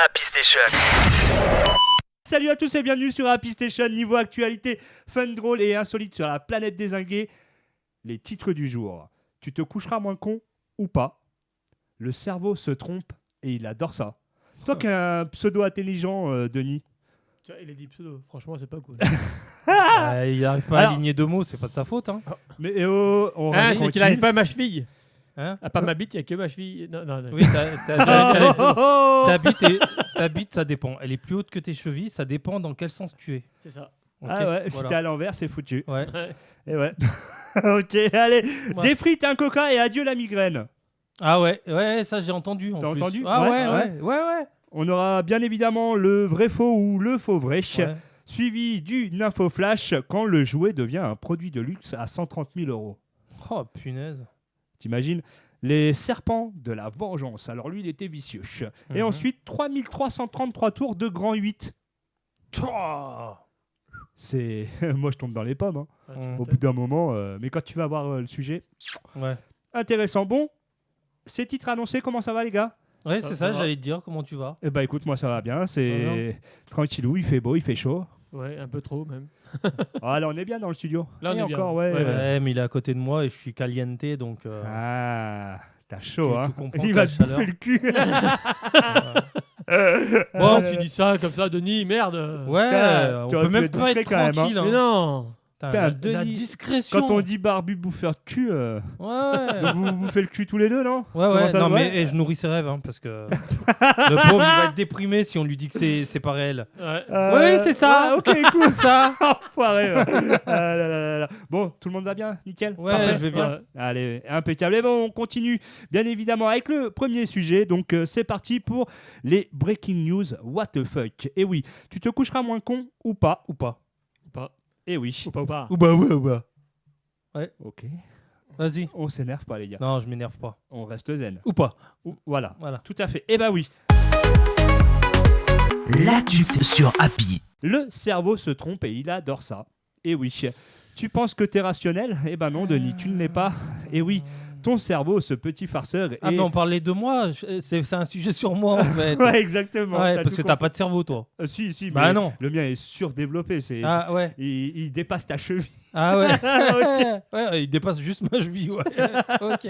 Happy Station. Salut à tous et bienvenue sur Happy Station. Niveau actualité, fun, drôle et insolite sur la planète dézinguée. Les titres du jour. Tu te coucheras moins con ou pas? Le cerveau se trompe et il adore ça. Toi qui es un pseudo intelligent, Denis. Tu vois, il a dit pseudo, franchement, c'est pas cool. Il arrive pas à aligner deux mots, c'est pas de sa faute. Hein. Mais on reste C'est qu'il tranquille. arrive pas à ma cheville. Hein, À part ma bite, il n'y a que ma cheville. Non. oui, Allez, c'est bon. ta bite, ça dépend. Elle est plus haute que tes chevilles, ça dépend dans quel sens tu es. C'est ça. Ok, Ah ouais, si voilà. t'es à l'envers, c'est foutu. Ouais. Et ouais. Ok, allez. Ouais. Des frites, un coca et adieu la migraine. Ah ouais, ça j'ai entendu. T'as plus. entendu? Ah Ouais, ouais. On aura bien évidemment le vrai faux ou le faux vrai. Ouais. Suivi d'une info flash quand le jouet devient un produit de luxe à 130 000 €. Oh punaise. T'imagines? Les serpents de la vengeance. Alors lui, il était vicieux. Et Mhm. ensuite, 3333 tours de grand 8. C'est... Moi, je tombe dans les pommes. Hein. Au bout d'un moment. Mais quand tu vas voir le sujet... Ouais. Intéressant. Bon, ces titres annoncés, comment ça va les gars? Ouais, Ça c'est ça, va. j'allais te dire comment tu vas. Eh ben écoute, moi ça va bien. Ça va C'est tranquillou, il fait beau, il fait chaud. Ouais, un peu trop même. Ah là, on est bien dans le studio. Là, on Et est bien. encore, ouais. Ouais, Ouais, mais il est à côté de moi et je suis caliente donc. Ah, t'as chaud, Tu hein. comprends Il ta va te bouffer chaleur. le cul. Bon, tu dis ça comme ça, Denis, merde. Ouais, Putain, on t'aurais peut pu même être pas discret être quand même, hein. tranquille. Mais non. Putain, Putain, la Denis, discrétion. Quand on dit barbu bouffeur de cul, Ouais. donc vous bouffez le cul tous les deux, non? Ouais, Comment ça, non, ouais mais je nourris ses rêves, hein, parce que le pauvre, il va être déprimé si on lui dit que c'est pas réel. Ouais. Oui, c'est ça. Ah, ok, cool. C'est ça. Enfoiré. Ouais. Ah là là là là. Bon, tout le monde va bien? Nickel? Ouais, Parfait. je vais bien. Ouais. Allez, impeccable. Et bon, on continue bien évidemment avec le premier sujet. Donc, c'est parti pour les breaking news. What the fuck? Et oui, tu te coucheras moins con ou pas? Ou pas. Ou pas. Et oui. Ou pas, ou pas. Ou bah ouais, ou bah. Ok. Vas-y. On s'énerve pas, les gars. Non, je m'énerve pas. On reste zen. Ou pas. Voilà. Voilà. Tout à fait. Eh ben oui. Là-dessus sur Happy. Le cerveau se trompe et il adore ça. Et oui. Tu penses que t'es rationnel? Eh ben non, Denis, tu ne l'es pas. Et oui. Ton cerveau, ce petit farceur. Ah, est... mais on parlait de moi. C'est un sujet sur moi, en fait. Ouais, exactement. Ouais, T'as parce que tout t'as compris. pas de cerveau, toi. Si, Bah mais non. le mien est surdéveloppé. C'est... Ah ouais. Il dépasse ta cheville. Ah ouais. Ok. Ouais, il dépasse juste ma cheville, ouais. Ok.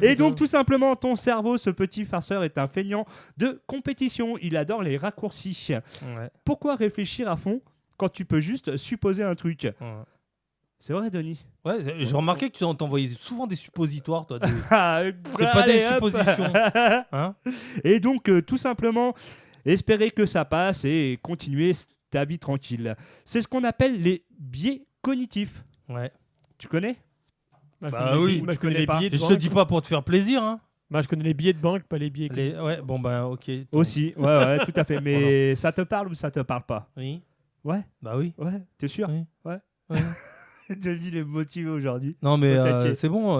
Et donc, tout simplement, ton cerveau, ce petit farceur, est un feignant de compétition. Il adore les raccourcis. Ouais. Pourquoi réfléchir à fond quand tu peux juste supposer un truc? Ouais. C'est vrai, Denis? Ouais, j'ai remarqué que tu t'envoyais souvent des suppositoires, toi. C'est C'est pas des suppositions. Hein? Et donc, tout simplement, espérer que ça passe et continuer ta vie tranquille. C'est ce qu'on appelle les biais cognitifs. Ouais. Tu connais? Moi, je Bah connais les oui, billets- moi, tu je connais connais les pas. billets de Je te banque. dis pas pour te faire plaisir, hein. Moi, je connais les billets de banque, pas les billets. Ouais, bon, ben, ok. Aussi, ouais, tout à fait. Mais ça te parle ou ça te parle pas? Oui. Ouais, Bah oui. ouais, t'es sûr? Oui. Ouais. Oui. Denis, il est motivé aujourd'hui. Non, mais T'inquiète. c'est bon.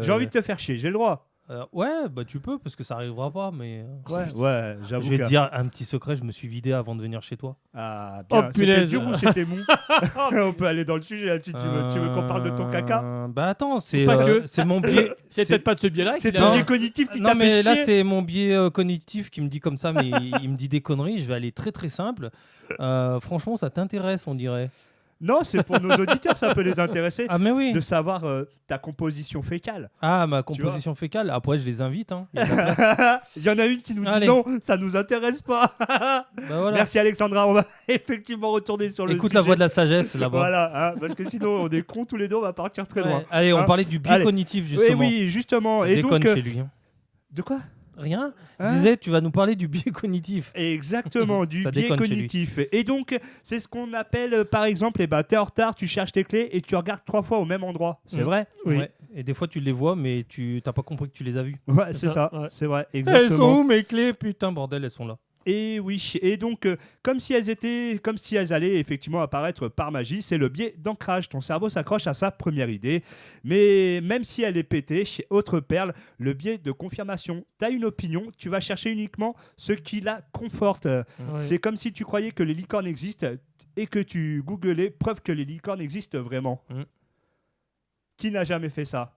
J'ai envie de te faire chier, j'ai le droit. Ouais, bah tu peux, parce que ça arrivera pas, mais. Ouais, j'avoue. Je vais que- te dire un petit secret, je me suis vidé avant de venir chez toi. Ah, Oh, bien. C'était punaise. dur ou c'était mou? On peut aller dans le sujet là, si tu veux. Tu veux qu'on parle de ton caca? Bah attends, c'est Pas que. c'est mon biais. C'est peut-être pas de ce biais-là. C'est qu'il ton a- biais cognitif qui Non, t'a mais fait là, chier. c'est mon biais cognitif qui me dit comme ça, mais il me dit des conneries. Je vais aller très très simple. Franchement, ça t'intéresse, on dirait. Non, c'est pour nos auditeurs, ça peut les intéresser. Ah, mais oui. De savoir ta composition fécale. Ah, ma composition fécale. Après, je les invite. Hein. Il y en a une qui nous dit Allez. non, ça nous intéresse pas. Bah, voilà. Merci Alexandra, on va effectivement retourner sur le Écoute sujet. la voix de la sagesse là-bas. Voilà, hein, parce que sinon on est cons tous les deux, on va partir très Ouais. loin. Allez, on Hein. parlait du biais Allez. cognitif Oui, justement. oui, justement. Ça Et déconne donc, chez lui. Hein. de quoi? Rien. Je Hein disais, tu vas nous parler du biais cognitif. Exactement, du Ça biais déconne chez lui. cognitif. Et donc, c'est ce qu'on appelle, par exemple, t'es en retard, tu cherches tes clés et tu regardes 3 fois au même endroit. C'est Mm. vrai? Oui. Ouais. Et des fois, tu les vois, mais tu t'as pas compris que tu les as vues. Ouais, c'est ça. ça, ouais. C'est vrai, Elles exactement. sont où mes clés? Putain, bordel, elles sont là. Et oui, et donc, comme si elles allaient effectivement apparaître par magie, c'est le biais d'ancrage. Ton cerveau s'accroche à sa première idée, mais même si elle est pétée, autre perle, le biais de confirmation. Tu as une opinion, tu vas chercher uniquement ce qui la conforte. Ouais. C'est comme si tu croyais que les licornes existent et que tu googlais preuve que les licornes existent vraiment. Qui n'a jamais fait ça?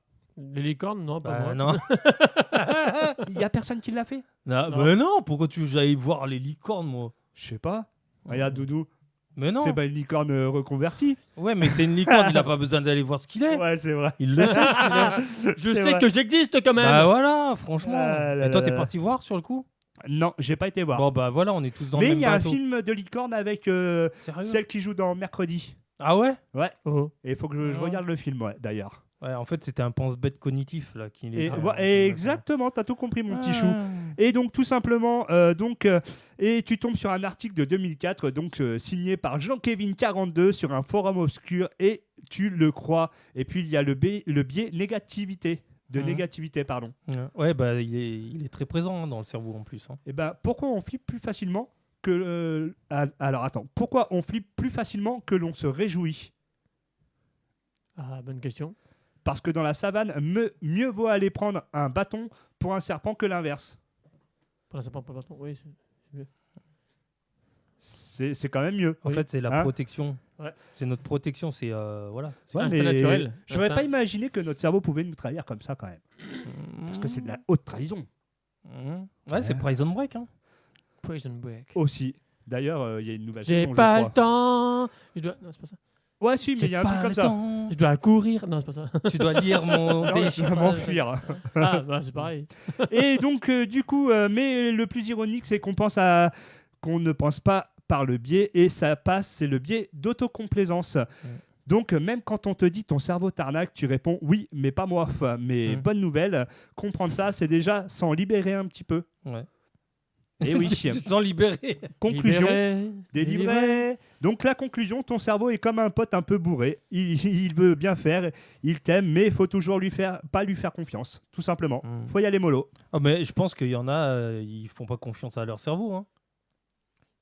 Les licornes, non, pas Bah, moi. non. Il y a personne qui l'a fait? Non, Non. mais non, pourquoi tu veux que j'aille voir les licornes, moi? Je sais pas. Regarde, Doudou. Mais non. C'est pas une licorne reconvertie. Ouais, mais c'est une licorne, il a pas besoin d'aller voir ce qu'il est. Ouais, c'est vrai. Il le sait, ce qu'il est. Je C'est sais vrai. que j'existe quand même. Bah voilà, franchement. Ah là Et toi, là t'es là. parti voir sur le coup? Non, j'ai pas été voir. Bon, bah voilà, on est tous dans Mais le il même y a un bateau. film de licorne avec Sérieux? celle qui joue dans Mercredi. Ah ouais? Oh. Et il faut que je Ah. regarde le film, ouais, d'ailleurs. Ouais, en fait, c'était un pense-bête cognitif là qui Et, était. et exactement, t'as tout compris, mon petit chou. Ah. Et donc, tout simplement, et tu tombes sur un article de 2004, donc signé par Jean-Kevin42 sur un forum obscur, et tu le crois. Et puis, il y a le biais négativité. Négativité, pardon. Ouais, bah il est très présent hein, dans le cerveau en plus. Hein. Et ben, pourquoi on flippe plus facilement que. Alors, attends. Pourquoi on flippe plus facilement que l'on se réjouit? Ah, bonne question. Parce que dans la savane, mieux vaut aller prendre un bâton pour un serpent que l'inverse. Pour l'instant, pas bâton. Oui. C'est quand même mieux. En Oui. fait, c'est la Hein protection. Ouais. C'est notre protection. C'est voilà. C'est l'instinct naturel. J'aurais L'instinct. pas imaginé que notre cerveau pouvait nous trahir comme ça quand même. Parce que c'est de la haute trahison Ouais, c'est Prison Break. Hein. Prison Break. aussi. D'ailleurs, il y a une nouvelle J'ai saison, je pas le crois. temps. Je dois. Non, c'est pas ça. Ouais, si, mais il y a un truc comme ça. temps. Je dois courir. Non, c'est pas ça. Tu dois lire mon Non, je vais téléchiffrage. m'enfuir. Ah, bah c'est pareil. Et donc, du coup, mais le plus ironique, c'est qu'on ne pense pas par le biais, et ça passe, c'est le biais d'autocomplaisance. Donc, même quand on te dit ton cerveau t'arnaque, tu réponds oui, mais pas moi. Mais bonne nouvelle, comprendre ça, c'est déjà s'en libérer un petit peu. Ouais. Et oui. Tu te sens libéré. Conclusion. Libéré, Délivré. Donc la conclusion, ton cerveau est comme un pote un peu bourré. Il veut bien faire, il t'aime, mais il faut toujours pas lui faire confiance, tout simplement. Faut y aller mollo. Ah, mais je pense qu'il y en a, ils font pas confiance à leur cerveau. Hein.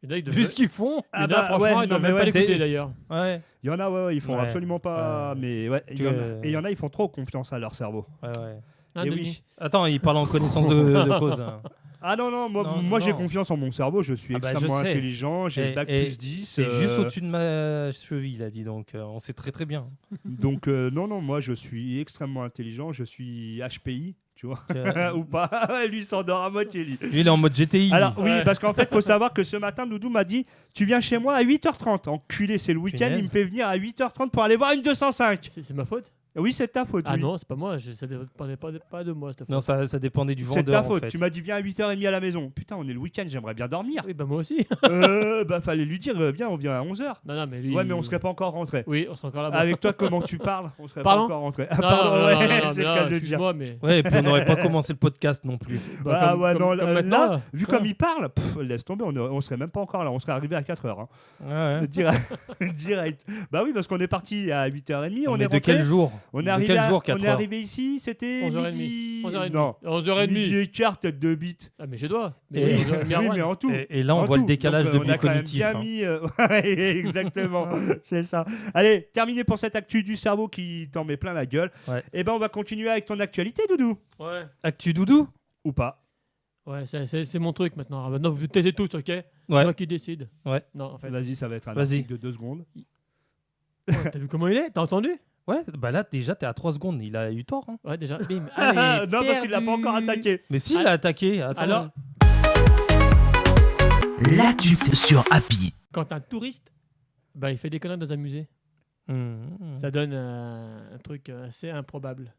Il y en a, ils Vu devraient- ce qu'ils font. il y en a, bah, franchement, ouais, ils non, doivent mais même pas ouais, l'écouter c'est- d'ailleurs. Ouais. Il y en a, ils font Ouais. absolument pas. Mais ouais, il y en a- Que- et il y en a, ils font trop confiance à leur cerveau. Ouais, ouais. Hein, Et Denis oui. Attends, il parle en connaissance de cause. Hein. Ah non, non, moi, Non, moi j'ai non. confiance en mon cerveau, je suis Ah bah, extrêmement je sais. intelligent, j'ai Et- bac et plus 10. C'est juste au-dessus de ma cheville, il a dit. Donc, on sait très très bien. Donc non, non, moi je suis extrêmement intelligent, je suis HPI, tu vois. Que- Ou pas. Lui il s'endort à moitié, lui. Lui, il est en mode GTI. Alors oui, Ouais. parce qu'en fait, il faut savoir que ce matin, Doudou m'a dit tu viens chez moi à 8h30. Enculé, c'est le week-end, Punaise. il me fait venir à 8h30 pour aller voir une 205. C'est ma faute? Oui, c'est ta faute. Ah oui. non, c'est pas moi. Ça dépendait pas de moi cette faute. Non, ça dépendait du C'est vendeur. ta en faute. fait. Tu m'as dit viens à 8h30 à la maison. Putain, on est le week-end, j'aimerais bien dormir. Oui, bah moi aussi. Bah fallait lui dire viens, on vient à 11h. Non, non, mais lui. Ouais, mais on serait pas encore rentré. Oui, on serait encore là-bas. Avec toi, comment tu parles On serait Pardon pas encore rentré. Ah, Non, pardon, non, non, ouais, non, non, c'est le non, cas de le dire. excuse-moi, mais. Ouais, et puis on n'aurait pas commencé le podcast non plus. Bah, Ah comme- ouais, comme- non, comme là, maintenant, là, vu ouais. comme il parle, laisse tomber, on serait même pas encore là, on serait arrivé à 4h. Hein. Ouais, ouais. Direct. Bah oui, parce qu'on est parti à 8h30, on Mais est de rentré. quel jour On est De arrivé, quel à- jour, on 4 est heures arrivé ici, c'était 11h30. midi. 11h30. Non, 11h30. midi et quart, tête de bite. Ah, mais je dois. Et- Mais 11h30 à Oui, Rouen. mais en tout. Et là, on En voit le tout. décalage Donc, de on a biais quand même cognitif. bien hein. mis, ouais, exactement, c'est ça. Allez, terminé pour cette actu du cerveau qui t'en met plein la gueule. Ouais. Et ben on va continuer avec ton actualité, Doudou. Ouais. Actu Doudou Ou pas. Ouais, c'est mon truc maintenant. Alors, maintenant, vous taisez tous, ok? C'est Ouais. moi qui décide. Ouais. Non, en fait. Vas-y, ça va être un Vas-y. article de 2 secondes. Ouais, T'as vu comment il est? T'as entendu? Ouais, bah là, déjà, t'es à 3 secondes. Il a eu tort. Hein. Ouais, déjà. Bim. Allez, Non, parce qu'il l'a pas perdu. encore attaqué. Mais si, il a attaqué. Attends. Alors, L'actu sur Happy. quand un touriste, bah, il fait des conneries dans un musée, ça donne un truc assez improbable.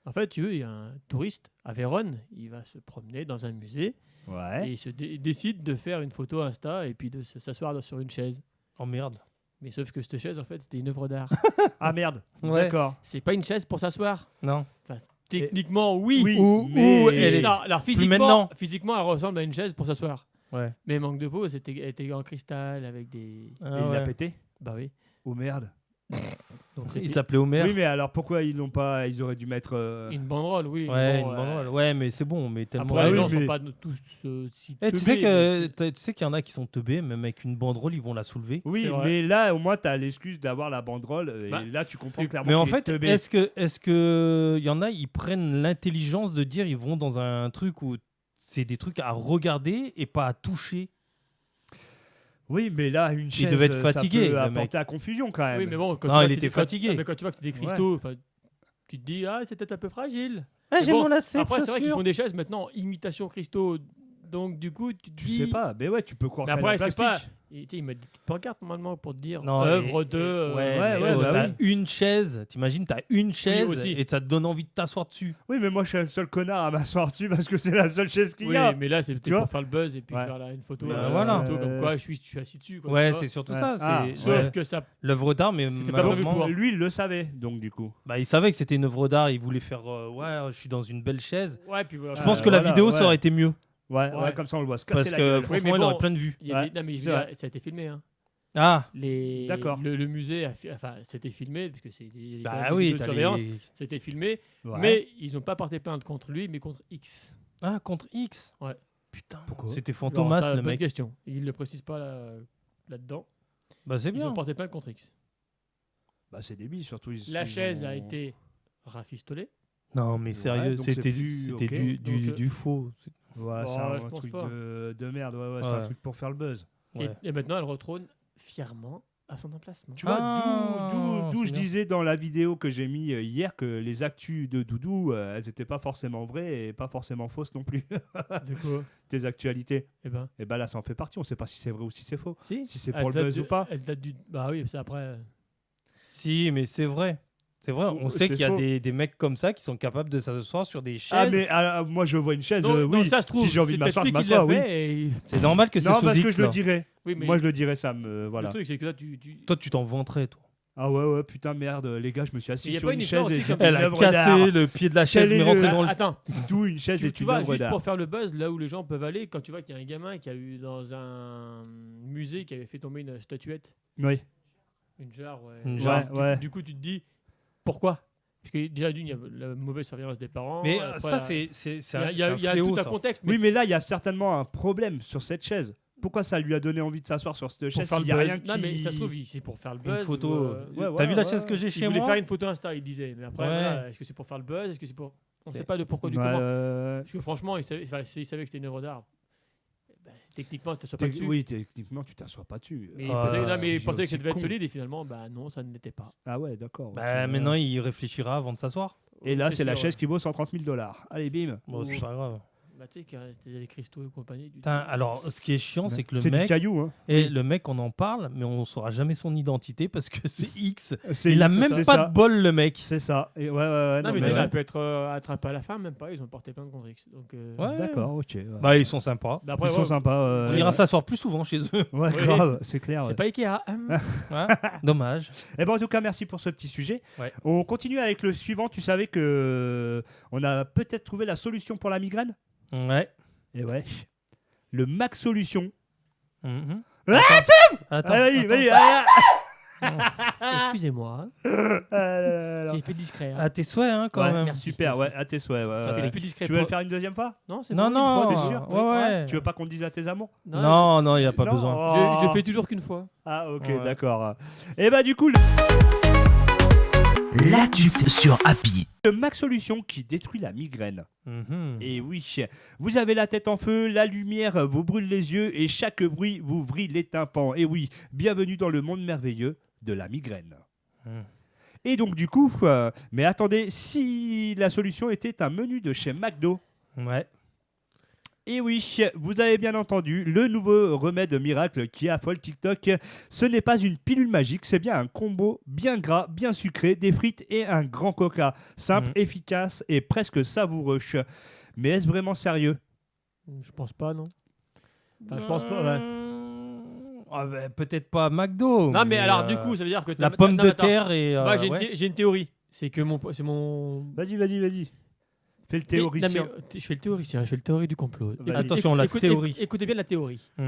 En fait, tu veux, il y a un touriste à Vérone, il va se promener dans un musée et Ouais. il décide de faire une photo Insta et puis de s'asseoir sur une chaise. Oh merde. Mais sauf que cette chaise, en fait, c'était une œuvre d'art. Ah merde. Ouais. D'accord. C'est pas une chaise pour s'asseoir. Non. Enfin, techniquement, oui. Oui, Ou mais- elle est. Non, alors maintenant. physiquement, elle ressemble à une chaise pour s'asseoir. Ouais. Mais manque de peau, elle était en cristal avec des. Ah Et il l'a ouais. pété. Bah oui. Oh merde. Donc Il c'était s'appelait Homer. Oui, mais alors pourquoi ils l'ont pas ils auraient dû mettre. une banderole, oui. Ouais, Bon, une banderole. Ouais, mais c'est bon, mais tellement. Après, les oui, gens mais- sont pas tous si Eh, tu sais teubés, que mais- tu sais qu'il y en a qui sont teubés, même avec une banderole, ils vont la soulever. Oui, C'est vrai. mais là au moins t'as l'excuse d'avoir la banderole et Bah, là tu comprends c'est- clairement. Mais en qu'il est fait, teubé. est-ce que il y en a, ils prennent l'intelligence de dire ils vont dans un truc où c'est des trucs à regarder et pas à toucher. Oui, mais là une chaise. devait être ça fatigué, peut le apporter mec. à confusion quand même. Oui, mais bon, quand Non, tu vois il que était c'est des- quand- fatigué. mais quand tu vois que c'est des cristaux, enfin, tu te dis, ah, c'est peut-être un peu fragile. Ah, Mais bon, lacet de Après, c'est vrai qu'ils chaussures. font des chaises maintenant, imitation cristaux Donc, du coup, tu te Tu dis... sais pas, mais ouais, tu peux croire Mais qu'elle est en après, c'est pas... plastique. Il m'a dit petite pancarte normalement pour te dire Non, œuvre et- de... Ouais, ouais, mais bah t'as oui. une chaise. T'imagines, t'as une chaise aussi. et ça te donne envie de t'asseoir dessus. Oui, mais moi, je suis le seul connard à m'asseoir dessus parce que c'est la seule chaise qu'il Oui, y a. mais là, c'est Tu peut-être vois pour faire le buzz et puis Ouais. faire une photo, Bah, voilà. une photo comme quoi je suis assis dessus. Quoi, Ouais, tu vois. c'est surtout Ouais. ça. Ah, C'est Sauf ouais. que ça... L'œuvre d'art, mais C'était pas prévu malheureusement, pour. Lui, il le savait, donc du coup. bah, il savait que c'était une œuvre d'art. Il voulait faire ouais, je suis dans une belle chaise. Ouais, puis voilà. Je pense que la voilà, vidéo ouais. ça aurait été mieux Ouais, Ouais. comme ça, on le voit se parce casser la que gueule. franchement, mais il bon, aurait plein de vues. Il y a Ouais, non, mais c'est vrai. ça a été filmé. Hein. Ah, D'accord. Le musée, enfin, c'était filmé, parce que c'est des bah des oui, vidéos de t'as surveillance, les... c'était filmé, Ouais. mais ils n'ont pas porté plainte contre lui, mais contre X. Ah, contre X. Ouais. Putain, Pourquoi c'était Alors, Fantomas ça, le bonne mec. question. Il ne le précise pas là-dedans. Bah c'est Ils bien. ont porté plainte contre X. Bah, c'est débile, surtout. La chaise a été rafistolée. Non mais sérieux, donc c'est c'était plus c'était ok. du faux. Ouais, Oh, c'est un je pense truc pas. de merde. Ouais, c'est un Ouais. truc pour faire le buzz. Ouais. Et maintenant, elle retrône fièrement à son emplacement. Tu vois, Ah, d'où c'est je bien. disais dans la vidéo que j'ai mis hier que les actus de Doudou, elles n'étaient pas forcément vraies et pas forcément fausses non plus. De quoi Tes actualités. Eh ben, Et ben là, ça en fait partie. On sait pas si c'est vrai ou si c'est faux. si. Si c'est Elle pour le date buzz du- ou pas. Elle date du... Bah oui, c'est après... Si, mais c'est vrai. C'est vrai, on Oh, sait c'est qu'il y a faux. des mecs comme ça qui sont capables de s'asseoir sur des chaises. Ah, mais moi, je vois une chaise. Non, non, oui, ça se trouve, si j'ai envie c'est de m'asseoir, je peut-être lui qui l'a m'assois. Oui. fait et- C'est normal que c'est Non, sous parce que X je le là. dirais. Oui, mais Moi, je le dirais, ça me. le Voilà. truc, c'est que là, tu... Toi, tu t'en vanterais, toi. Ah ouais, putain, merde, les gars, je me suis assis Il y a sur pas une une histoire chaise et aussi c'est comme une Elle a œuvre d'art. cassé le pied de la chaise, Quel mais est rentré le- dans le. Attends, D'où une chaise tu est une vois, œuvre juste d'art. pour faire le buzz, là où les gens peuvent aller, quand tu vois qu'il y a un gamin qui a eu dans un musée qui avait fait tomber une statuette, Oui. une jarre, ouais. Une Ouais, jarre. Ouais. Du coup, tu te dis, pourquoi? Parce que déjà, d'une, il y a la mauvaise surveillance des parents. Mais après, ça, c'est il y a, il y a fléau, tout un ça. contexte. Mais Oui, mais là, il y a certainement un problème sur cette chaise. Pourquoi ça lui a donné envie de s'asseoir sur cette pour chaise faire s'il le y a buzz. rien qui... Non, mais ça se trouve, c'est pour faire le buzz. Une photo. ou, Ouais, T'as ouais, vu la ouais. chaise que j'ai il chez voulait moi faire une photo Insta, il disait. Mais après, Ouais. voilà, est-ce que c'est pour faire le buzz? Est-ce que c'est pour. On ne sait C'est- pas de pourquoi, du Ouais, comment. Parce que franchement, il savait, s'il savait que c'était une œuvre d'art, ben, techniquement, tu ne t'assois pas dessus. Oui, techniquement, tu t'assois pas dessus. Mais il Ah, pensait, non, mais il c'est pensait que aussi ça devait être con. solide et finalement, bah non, ça ne l'était pas. Ah ouais, d'accord. Bah, ok. maintenant, il réfléchira avant de s'asseoir. Et là, c'est la sûr, chaise qui vaut 130 000 $. Allez, bim. Bon, c'est pas grave. Bah, tu sais, que c'était les cristaux et compagnie. Putain, alors, ce qui est chiant, c'est que le C'est du mec. caillou, hein. Et le mec, on en parle, mais on saura jamais son identité parce que c'est X. C'est- Il a c'est même ça. pas de bol, le mec. C'est ça. Et ouais. Non, mais tu mais sais, ouais. elle peut être attrapée à la fin, même pas. Ils ont porté plainte contre X. Donc, Ouais. D'accord, ok. ouais. Bah, ils sont sympas. bah, après, Ils sont ouais, sympas. On ira s'asseoir plus souvent chez eux. Ouais, Oui. grave, c'est clair. c'est Ouais. pas Ikea. Ouais. Dommage. Eh ben, en tout cas, merci pour ce petit sujet. Ouais. On continue avec le suivant. Tu savais que on a peut-être trouvé la solution pour la migraine. Ouais. Et ouais. Le Max Solution. Mhm. Ah, Attends. Allez, attends. vas-y, allez. Excusez-moi. Alors. J'ai fait discret. À tes souhaits, hein, quand Ouais, même. merci. Super, ouais, à tes souhaits. ouais, J'ai fait ouais. les plus discrets. Tu veux le faire une deuxième fois? Non, c'est Non, bon, une non. fois, t'es c'est sûr Ouais, ouais. Tu veux pas qu'on te dise à tes amours? Non, non, il n'y a pas Non. besoin. Oh. Je fais toujours qu'une fois. Ah, ok, Ouais. d'accord. Et bah, du coup, La Tux sur Happy. le Max Solution qui détruit la migraine. Mhm. Et oui, vous avez la tête en feu, la lumière vous brûle les yeux et chaque bruit vous vrille les tympans. Et oui, bienvenue dans le monde merveilleux de la migraine. Mhm. Et donc du coup, mais attendez, si la solution était un menu de chez McDo. Ouais. Et oui, vous avez bien entendu, le nouveau remède miracle qui affole TikTok, ce n'est pas une pilule magique, c'est bien un combo bien gras, bien sucré, des frites et un grand coca. Simple, Mhm. efficace et presque savoureux. Mais est-ce vraiment sérieux? Je pense pas, non. Enfin, je pense pas, ouais. Ah, bah, peut-être pas McDo. Non, mais alors, du coup, ça veut dire que la pomme non, de attends. terre et. Moi, j'ai ouais. j'ai une théorie. C'est que c'est mon. Vas-y. Fais le Non, théoricien. mais, je fais le théoricien, je fais le théorie du complot. Vas-y. Attention, la théorie. Écoutez bien la théorie. Hmm.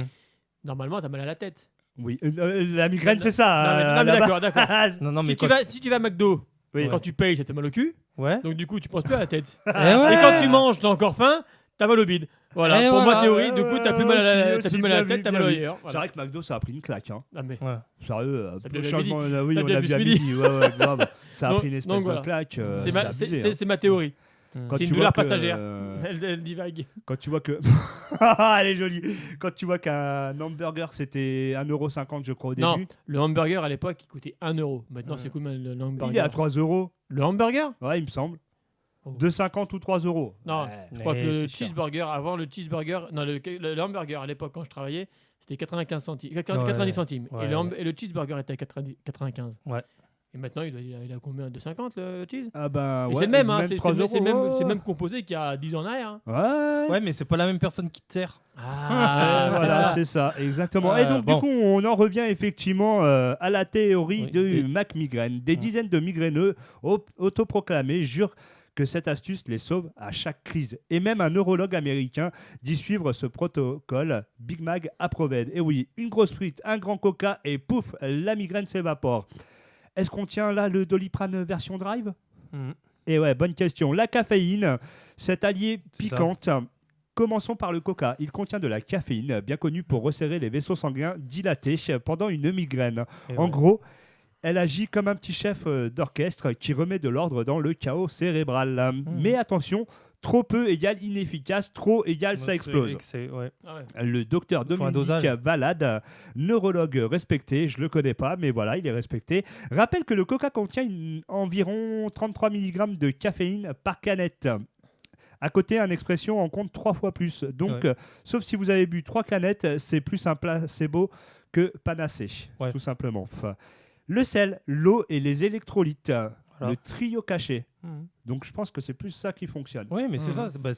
Normalement, t'as mal à la tête. Oui, la migraine, c'est ça. Non, mais là-bas. d'accord. Non, non, mais Si tu vas à McDo, Oui. quand tu payes, ça te fait mal au cul. Ouais. Donc, du coup, tu penses plus à la tête. Eh ouais. Et quand tu manges, t'as encore faim, t'as mal au bide. Voilà, Et pour voilà. ma théorie, du coup, t'as plus mal à la aussi, tête, t'as mal ailleurs. C'est vrai que McDo, ça a pris une claque. Hein. Ah, mais... Ouais. Sérieux, T'as peu bien de vu changement. Oui, T'as on bien a vu vu à ce midi. midi. Ouais, grave. Ça a Donc- pris une espèce donc de voilà. claque. C'est abusé, hein. c'est ma théorie. Quand C'est tu une vois douleur que, passagère. Elle divague. Quand tu vois que. Elle est jolie. Quand tu vois qu'un hamburger, c'était 1,50 €, je crois, au Non, début. le hamburger à l'époque, il coûtait 1 €. Maintenant, c'est combien le hamburger? Il est à 3 €. Le hamburger? Ouais, il me semble. 2,50 ou 3 euros. Non, Ouais. je crois que le c'est cher. cheeseburger, avant le cheeseburger, non, le hamburger à l'époque quand je travaillais, c'était 95 centimes, 90 centimes. Ouais. Et le cheeseburger était à 95. Ouais. Et maintenant, il a combien? 2,50 le cheese? Ah ben, Et ouais, c'est le même, hein, c'est 3 le euros. même composé qu'il y a 10 ans en arrière. Hein. Ouais. Ouais, mais c'est pas la même personne qui te sert. Ah, Voilà, c'est ça. c'est ça, exactement. Et donc, bon. du coup, on en revient effectivement à la théorie Oui, de des- Mac Migraine. Des dizaines de migraineux autoproclamés jurent que cette astuce les sauve à chaque crise. Et même un neurologue américain dit suivre ce protocole. Big Mac approuvait. Et oui, une grosse frite, un grand coca et pouf, la migraine s'évapore. Est-ce qu'on tient là le Doliprane version drive? Mhm. Et ouais, bonne question. La caféine, cet allié C'est ça. piquante. Commençons par le coca. Il contient de la caféine, bien connue pour resserrer les vaisseaux sanguins dilatés pendant une migraine. Et En ouais. gros, elle agit comme un petit chef d'orchestre qui remet de l'ordre dans le chaos cérébral. Mais attention, trop peu égale inefficace, trop égale ça explose. Ouais. Ah ouais. Le docteur Il faut un Dominique dosage. Valade, neurologue respecté, je le connais pas, mais voilà, il est respecté, rappelle que le coca contient environ 33 mg de caféine par canette. À côté, une expression en compte 3 fois plus. Donc, Ouais. sauf si vous avez bu 3 canettes, c'est plus un placebo que panacée, Ouais. tout simplement. Enfin, le sel, l'eau et les électrolytes, Voilà. le trio caché. Mhm. Donc, je pense que c'est plus ça qui fonctionne. Ouais, mais c'est Mhm. ça.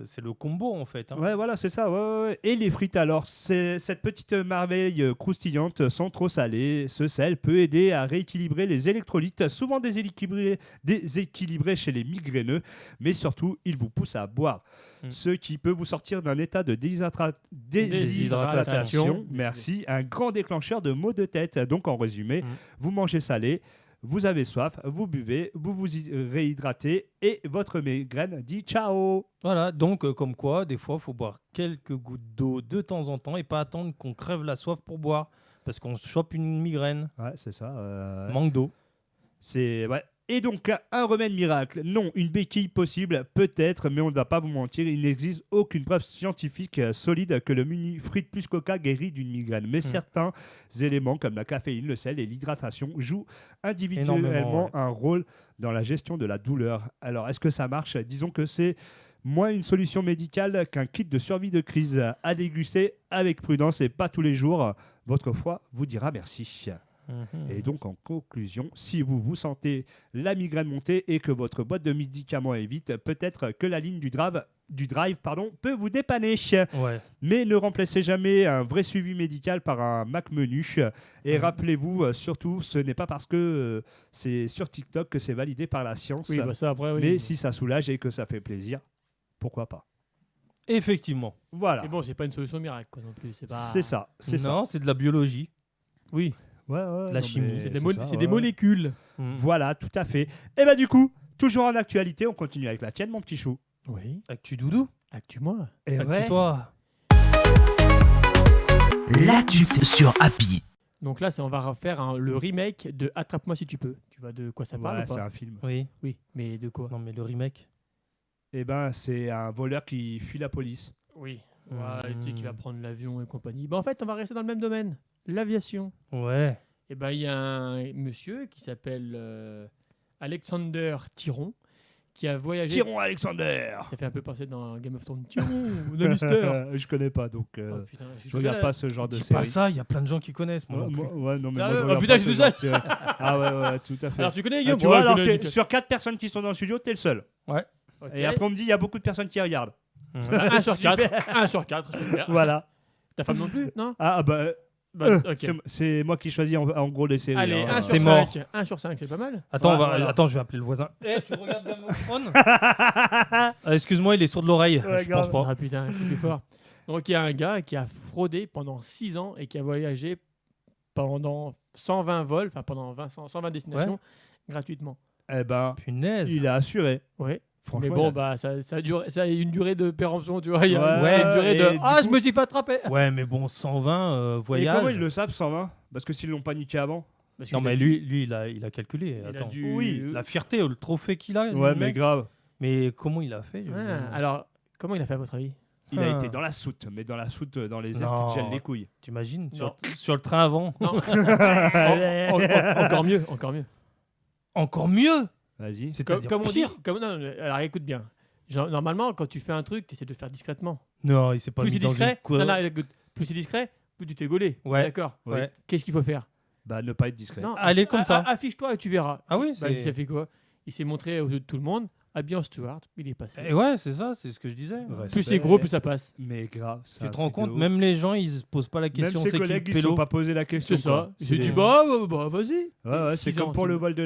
C'est le combo en fait. Hein. Ouais, voilà, c'est ça. Ouais. Et les frites, alors, c'est cette petite merveille croustillante sans trop salée. Ce sel peut aider à rééquilibrer les électrolytes, souvent déséquilibrés chez les migraineux, mais surtout, il vous pousse à boire. Ce qui peut vous sortir d'un état de déshydratation. Merci, un grand déclencheur de maux de tête. Donc, en résumé, vous mangez salé. Vous avez soif, vous buvez, vous vous réhydratez et votre migraine dit ciao. Voilà, donc comme quoi, des fois, il faut boire quelques gouttes d'eau de temps en temps et pas attendre qu'on crève la soif pour boire. Parce qu'on se chope une migraine. Ouais, c'est ça. Manque d'eau. C'est ouais. Et donc, un remède miracle? Non, une béquille possible, peut-être, mais on ne va pas vous mentir, il n'existe aucune preuve scientifique solide que le menu frites plus coca guérit d'une migraine. Mais certains éléments, comme la caféine, le sel et l'hydratation, jouent individuellement Énormément, ouais. un rôle dans la gestion de la douleur. Alors, est-ce que ça marche? Disons que c'est moins une solution médicale qu'un kit de survie de crise à déguster avec prudence et pas tous les jours. Votre foie vous dira merci. Et donc, en conclusion, si vous vous sentez la migraine monter et que votre boîte de médicaments est vide, peut-être que la ligne du drive peut vous dépanner. Ouais. Mais ne remplacez jamais un vrai suivi médical par un Mac menu. Et rappelez-vous, surtout, ce n'est pas parce que c'est sur TikTok que c'est validé par la science. Oui, bah ça après, oui. Mais si ça soulage et que ça fait plaisir, pourquoi pas? Effectivement. Voilà. Mais bon, c'est pas une solution miracle quoi, non plus. C'est pas... C'est ça. C'est ça. Non, c'est de la biologie. Oui, Ouais, La chimie. mais c'est des, ça, c'est ouais. des molécules. Voilà, tout à fait. Et bah du coup, toujours en actualité, on continue avec la tienne, mon petit chou. Oui. Actu doudou. Actu-moi. Et Actu toi. L'actu sur Happy. Donc là, on va refaire le remake de Attrape-moi si tu peux. Tu vois de quoi ça parle Ouais, ou c'est pas? un film. Oui. Oui, mais de quoi? Non, mais le remake. Et ben, c'est un voleur qui fuit la police. Oui. Ouais, tu sais qu'il va prendre l'avion et compagnie. Bah, en fait, on va rester dans le même domaine. L'aviation. Ouais. Et ben, il y a un monsieur qui s'appelle Alexander Tyron qui a voyagé. Tyron Alexander. Ça fait un peu penser dans Game of Thrones. Tyron, Lannister. Je connais pas, donc Oh, putain, je regarde pas ce genre de Dis série. pas ça, il y a plein de gens qui connaissent. Moi, non plus. Ouais, non, mais Sérieux moi, je Oh, regarde putain, pas je suis ce tout genre de série. Ah ouais, tout à fait. Alors, tu connais Ah, Guillaume? tu vois, Ouais, alors je connais, sur 4 personnes qui sont dans le studio, t'es le seul. Ouais. Ok. Et après, on me dit, il y a beaucoup de personnes qui regardent. 1 sur 4. 1 sur 4, super. Voilà. Ta femme non plus? Non? Ah bah, Bah, ok. c'est moi qui choisis en gros les séries. Allez, hein. 1 sur c'est 5. mort. 1 sur 5, c'est pas mal. Attends, Voilà. attends, je vais appeler le voisin. Tu regardes Game of Thrones Excuse-moi, il est sourd de l'oreille. Ouais, Je pense grave. pas. Ah putain, c'est plus fort. Donc il y a un gars qui a fraudé pendant 6 ans et qui a voyagé pendant 120 vols, enfin pendant 120 destinations, gratuitement. Eh ben, Punaise. il a assuré. Ouais. Franchement, Mais bon, il a- bah ça a une durée de péremption, tu vois. Il y a Ouais, une durée et de du ah, coup- je me suis fait attraper. Ouais, mais bon, 120 Et voyages. comment ils le savent 120? Parce que s'ils l'ont paniqué avant. Parce Non, qu'il mais a- lui il a calculé. il a Attends. dû- Oui, La fierté, le trophée qu'il a. Ouais, le mais mec. grave. Mais comment il a fait Ah, alors, comment il a fait à votre avis? Il a Ah. été dans la soute, mais dans la soute, dans les airs, Non. tu te gèles les couilles. T'imagines Non. sur le train avant Non. Encore mieux, encore mieux. Encore mieux Vas-y. C'est-à-dire Comme on dit, pire. non, alors écoute bien. Genre, normalement, quand tu fais un truc, tu essaies de le faire discrètement. Non, il s'est pas Plus mis c'est dans discret, une non, écoute, plus c'est discret, plus tu t'es gaulé. Ouais. D'accord. Ouais. Qu'est-ce qu'il faut faire? Bah, ne pas être discret. Non, Allez, comme ça. Affiche-toi et tu verras. Ah oui, Bah, c'est... il s'est fait quoi? Il s'est montré aux yeux de tout le monde, habillé en Stuart, il est passé. Et ouais, c'est ça, c'est ce que je disais. Ouais. Plus c'est gros, plus ça passe. Mais grave. Tu te rends compte, même les gens, ils se posent pas la question, Même ses c'est qui le collègues, ils ne sont pélo. pas posé la question. C'est ça. quoi. J'ai dit, C'est- bah, vas-y. Ouais, c'est 6 comme ans, pour tu le vois. vol de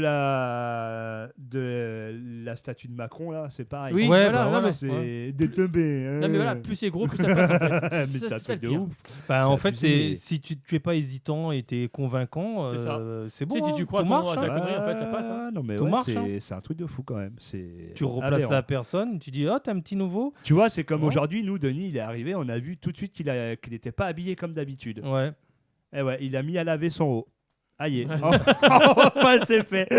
la statue de Macron, là, c'est pareil. Oui, Ouais, voilà, bah non, voilà. mais- C'est des tombés. Non, mais voilà, plus c'est gros, plus ça passe en fait. Mais C'est c'est un ça truc le de pire. ouf. Bah, C'est en fait, abusé. si tu es pas hésitant et tu es convaincant, C'est ça. c'est bon. Tu sais, si hein, tu crois tout ton marche. à ta hein. connerie, en fait, ça passe, hein. Non, mais Tout ouais, marche, c'est un truc de fou quand même. C'est Tu replaces aberrant. la personne, tu dis, oh, t'as un petit nouveau. Tu vois, c'est comme Ouais. aujourd'hui, nous, Denis, il est arrivé, on a vu tout de suite qu'il n'était pas habillé comme d'habitude. Ouais. Et ouais, il a mis à laver son haut. Aïe, enfin c'est fait.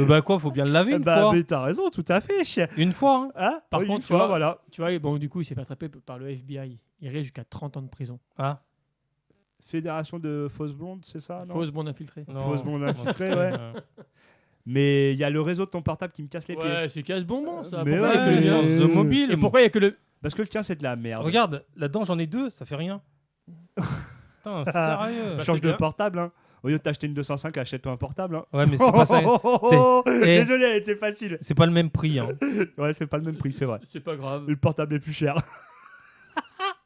Bah quoi, faut bien le laver une Bah, fois. mais t'as raison, tout à fait. Une fois, hein. Hein Par Oui, contre, une tu fois, vois, voilà. Tu vois, bon, du coup, il s'est fait attraper par le FBI. Il risque jusqu'à 30 ans de prison. Ah, Fédération de fausses blondes, c'est ça non Fausse bande infiltrée. non. Fausse blonde infiltrée, ouais. Euh, Mais il y a le réseau de ton portable qui me casse les pieds. Ouais, c'est casse-bonbon ça. Mais Pourquoi ouais, il y a que les le chances mien de mobile. Et pourquoi il y a que le. Parce que le tien, c'est de la merde. Regarde, là-dedans, j'en ai 2, ça fait rien. Putain, sérieux. Bah, Change c'est de bien. portable, hein. Au lieu de t'acheter une 205, achète-toi un portable. Hein. Ouais, mais c'est pas ça. Eh. Désolé, elle était facile. C'est pas le même prix. Hein. Ouais, c'est pas le même prix, c'est vrai. C'est pas grave. Le portable est plus cher.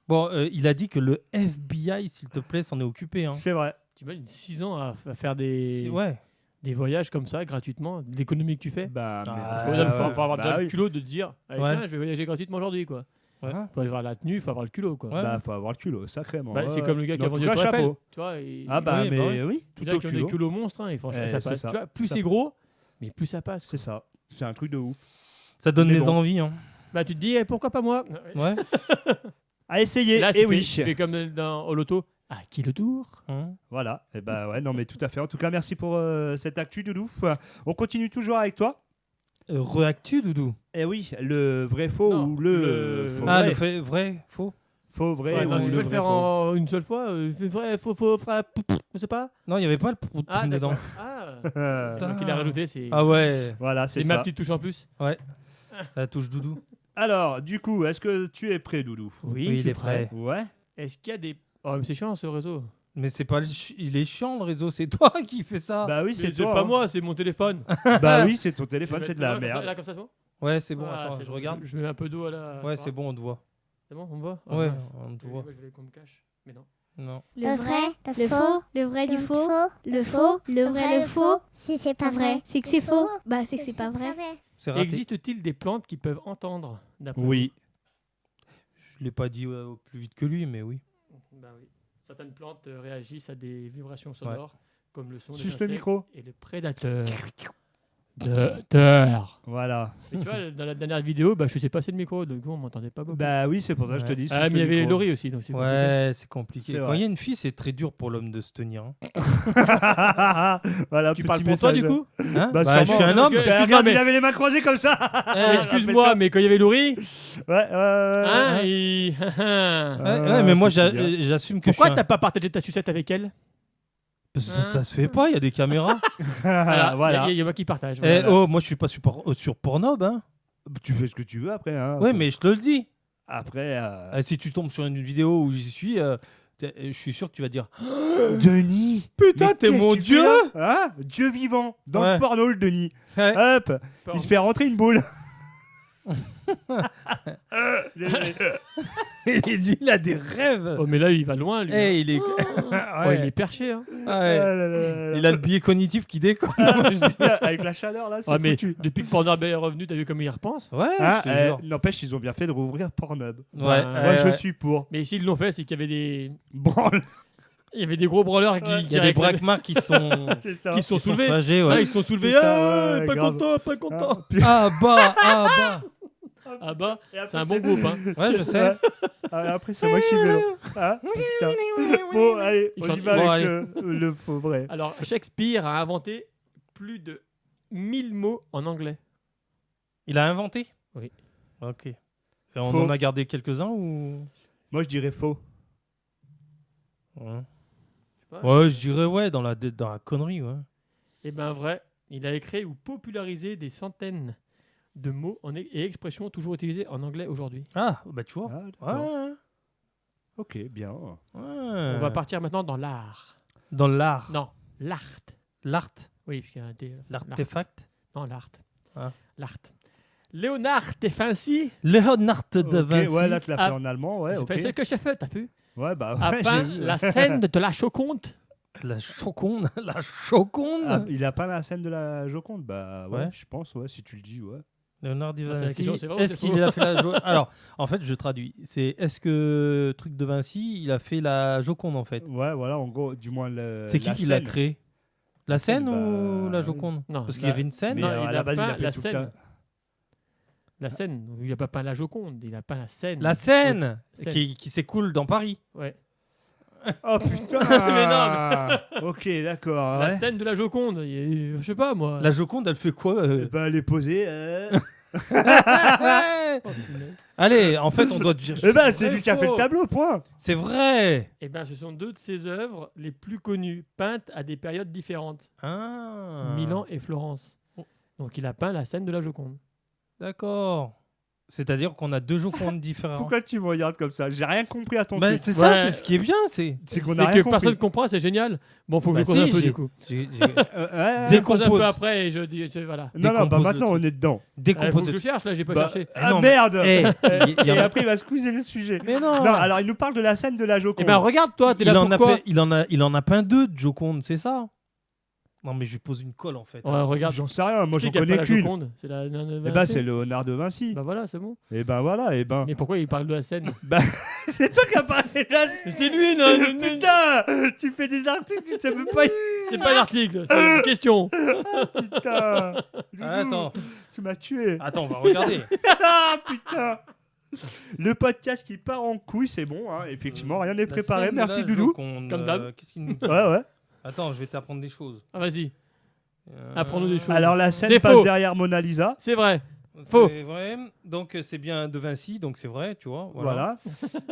Bon, il a dit que le FBI, s'il te plaît, s'en est occupé. Hein. C'est vrai. Tu imagines 6 ans à faire des Ouais. voyages comme ça, gratuitement, l'économie que tu fais. Bah, Ah, Faut avoir bah déjà oui. le culot de te dire allez, Ouais. tiens, je vais voyager gratuitement aujourd'hui. Quoi. Ouais. Faut avoir la tenue, faut avoir le culot. Quoi. Ouais. Bah, faut avoir le culot, sacrément. Bah, c'est Ouais. comme le gars qui a En tout vendu cas, le Tour Eiffel. chapeau. Tu vois, Ah bah, Oui, mais bah oui. oui, tout tout le au qui ont des culot. culots monstres, hein, et franchement, Eh, ça c'est passe. ça. Tu vois, plus Ça. c'est gros, mais plus ça passe. C'est ça. C'est un truc de ouf. Ça donne Mais les bon. envies. Hein. Bah, tu te dis, pourquoi pas moi Ouais. À essayer. Là, tu Et fais, oui. tu fais comme au loto. À qui le tour Hein. Voilà. Et bah ouais, non mais tout à fait. En tout cas, merci pour cette actu, Doudou. On continue toujours avec toi. Reactu, Doudou. Et oui, le vrai faux Non, ou le le- faux Ah, vrai. le fait vrai, faux. Faux vrai Ouais, ou non, tu le peux le vrai faire faux. en une seule fois. Fais vrai, faux, je sais pas. Non, il n'y avait pas le poutine Ah, dedans. d'accord. Ah, Euh, c'est moi qui l'ai rajouté. C'est Ah ouais, Voilà, c'est c'est ma ça. petite touche en plus. la touche Doudou. Alors, du coup, est-ce que tu es prêt, Doudou? Oui, je il suis est prêt. Ouais. Est-ce qu'il y a des. Oh, mais c'est chiant ce réseau. Mais c'est pas il est chiant le réseau, c'est toi qui fais ça. Bah oui, C'est c'est toi. pas hein. moi, c'est mon téléphone. Bah oui, c'est ton Je téléphone, vais c'est de mettre la comme ça, merde. Là, comme ça, c'est bon. Ouais, c'est bon, Ah, attends, c'est je bon. regarde. Je mets un peu d'eau à la. Ouais, c'est bon, on te voit. C'est bon, on me voit. Ouais, mince. on te voit. Moi, je voulais qu'on me cache. Mais non. Non. Le vrai, le faux, le vrai du faux, le faux, le vrai, le faux. Si c'est pas Pas vrai, c'est que c'est faux. Bah, c'est que c'est pas vrai. C'est raté. Existe-t-il des plantes qui peuvent entendre d'après Oui. Je l'ai pas dit au plus vite que lui, mais oui. vous Bah oui. Certaines plantes réagissent à des vibrations sonores, comme le son des Suce le insectes micro. et les prédateurs. Prédateurs. Voilà. Mais tu vois, dans la dernière vidéo, bah, je sais passer le micro, donc on m'entendait pas beaucoup. Bah oui, c'est pour ça que je te dis. Ah, suce mais il y le avait micro. Laurie aussi, donc c'est Ouais, c'est compliqué. C'est Quand vrai. il y a une fille, c'est très dur pour l'homme de se tenir. Hein. Voilà, Tu petit parles pour toi, du message. coup Hein Bah, Bah, je sûrement. suis un Parce homme. que- Regarde, Excuse-moi, il mais- avait les mains croisées comme ça. Excuse-moi, mais quand il y avait Laurie, Ouais, hein, il... Ouais, mais moi, c'est bien. j'assume que Pourquoi je suis t'as pas partagé ta sucette avec elle Parce que ça se fait pas, il y a des caméras. Voilà. Il y a moi qui partage. Eh, voilà. oh, moi, je suis pas sur Pornhub. Hein. Tu fais ce que tu veux après. Hein. Ouais, mais je te le dis. Après. Si tu tombes sur une vidéo où j'y suis, je suis sûr que tu vas dire Denis. Putain, mais t'es qu'est-ce mon que tu dieu. fais là Hein Dieu vivant. Dans Ouais. le porno, le Denis. Ouais. Hop. Pardon. Il se fait rentrer une boule. Et lui, il a des rêves. Oh, mais là, il va loin, lui. Eh, il est. Oh, il est perché. Hein. Ouais. Ah là là là là. Il a le biais cognitif qui déconne. Moi, je dis. Avec la chaleur là, c'est Ah, mais foutu. depuis que Pornhub est revenu, t'as vu comme il y repense Ouais, Ah, je te jure. N'empêche, ils ont bien fait de rouvrir Pornhub. Ouais, Moi, je suis pour. Mais s'ils l'ont fait, c'est qu'il y avait des... Branle. Il y a des gros branleurs qui... Ouais. Il y a des braquemars qui sont. C'est ça. qui se sont qui sont soulevés. fâchés, Ah, ouais. ils se sont soulevés. C'est ça, Ah, ouais, pas grave. content, pas content. puis- Ah bah, ah bah. Ah bah, Et après, c'est un bon groupe. Hein. Ouais, je sais. Ouais. Ah, après, c'est moi qui vais là. Ah, putain. Bon, allez, Il on chante- y va Bon, avec allez. le faux vrai. Alors, Shakespeare a inventé plus de 1000 mots en anglais. Il a inventé. Oui. Ok. Et on Faux. en a gardé quelques-uns ou. Moi, je dirais faux. Ouais. sais pas. Ouais, je dirais ouais, dans la connerie, ouais. Eh ben vrai, Il a écrit ou popularisé des centaines de mots et expressions toujours utilisés en anglais aujourd'hui. Ah, bah tu vois. Ah, Ouais, d'accord. ouais. Ok, bien. On va partir maintenant dans l'art. Dans l'art. Non, l'art. L'art. Oui, parce qu'il y a un T. L'artefact. Non, l'art. Ah. L'art. Léonard de Vinci. Léonard de Ok, Vinci. ouais, là, tu l'as fait Ah, en allemand, ouais, J'ai ok. fait ce que j'ai fait, t'as vu? Ouais, bah A ouais, peint j'ai vu. la scène de la Joconde. La Joconde. La Joconde. Ah, il a pas la scène de la Joconde, bah ouais, Ouais. je pense, ouais, si tu le dis, ouais. Léonard de Ah, c'est la Vinci. question, c'est vrai ou Est-ce c'est qu'il faux a fait la Joconde? Alors, en fait, je traduis. C'est est-ce que truc de Vinci, il a fait la Joconde en fait? Ouais, voilà, en gros, du moins le. C'est qui la l'a scène. créé? La scène, scène ou bah, la Joconde? Non, Parce qu'il y avait une scène. Mais Non, à il la a base, il peint a fait la tout scène. le temps. La scène. Il n'a pas peint la Joconde, il a peint la scène. La scène Scène. qui s'écoule dans Paris. Ouais. Oh putain Mais Ok, d'accord, La ouais. scène de la Joconde. Je sais pas, moi. La Joconde, elle fait quoi Eh ben, elle est posée. Oh, punaise. Allez, en fait, on doit dire. Eh ben, c'est vrai, lui qui a fait le faux. tableau, point. C'est vrai. Eh bien, ce sont deux de ses œuvres les plus connues, peintes à des périodes différentes. Ah. Milan et Florence. Donc, il a peint la scène de la Joconde. D'accord. C'est-à-dire qu'on a deux Jocondes différents. Pourquoi tu me regardes comme ça? J'ai rien compris à ton Bah, truc. c'est ça, Ouais. c'est ce qui est bien. C'est. C'est qu'on C'est a rien que personne compris. comprend, c'est génial. Bon, faut que Bah je cause si, un peu j'ai- du coup. Ouais. Dès Je cause un Décompose. peu après et je dis, voilà. Non, non, bah Décompose le maintenant, on truc. est dedans. Faut Décompose. que je cherche, là, j'ai pas Bah, cherché. Ah non, mais- merde Eh, il y Et en a- après, il va squeezer le sujet. Mais non. Non, alors, il nous parle de la scène de la Eh Joconde. ben, regarde, toi, t'es il là en a pourquoi peint, il en a peint deux de Joconde, c'est ça? Non, mais je lui pose une colle en fait. Ouais, regarde. J'en sais rien, moi, Qui j'en c'est qui a peint connais la qu'une. Joconde C'est la. Eh ben, c'est Léonard de Vinci. Bah voilà, c'est bon. Et ben voilà, et ben. Mais pourquoi il parle de la scène C'est toi qui as parlé de la scène. C'est lui, non Putain, tu fais des articles, tu sais même pas. C'est pas un article, c'est une question. Putain. Doudou, Attends, Tu m'as tué. attends, on va regarder. Ah putain. Le podcast qui part en couille, c'est bon, hein. Effectivement, rien n'est La préparé. scène de Merci la Doudou. Joconde, Comme d'hab. Qu'est-ce qu'il nous dit? Ouais, ouais. Attends, je vais t'apprendre des choses. Ah, vas-y. Apprends-nous des choses. Alors la scène C'est passe faux. derrière Mona Lisa. C'est vrai. Faux. C'est vrai. Donc c'est bien de Vinci, donc c'est vrai, tu vois. Voilà.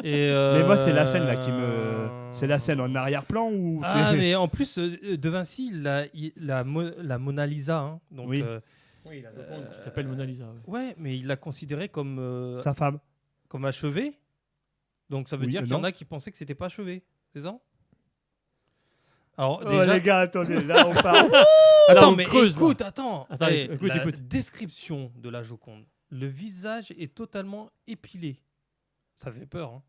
Et, Mais moi, c'est la scène là qui me. C'est la scène en arrière-plan ou Ah, c'est. mais en plus, de Vinci, la Mona Lisa, hein, donc, Oui. Oui, la Joconde qui s'appelle Mona Lisa. ouais, mais il l'a considérée comme, Sa femme. comme achevée. Donc ça veut Oui, dire qu'il y en non. a qui pensaient que c'était pas achevé, c'est ça? Alors Oh déjà, les gars, attendez, là on parle. attends, on mais creuse, écoute, attends. Attends, écoute, la écoute. description de la Joconde. Le visage est totalement épilé. Ça fait peur, hein.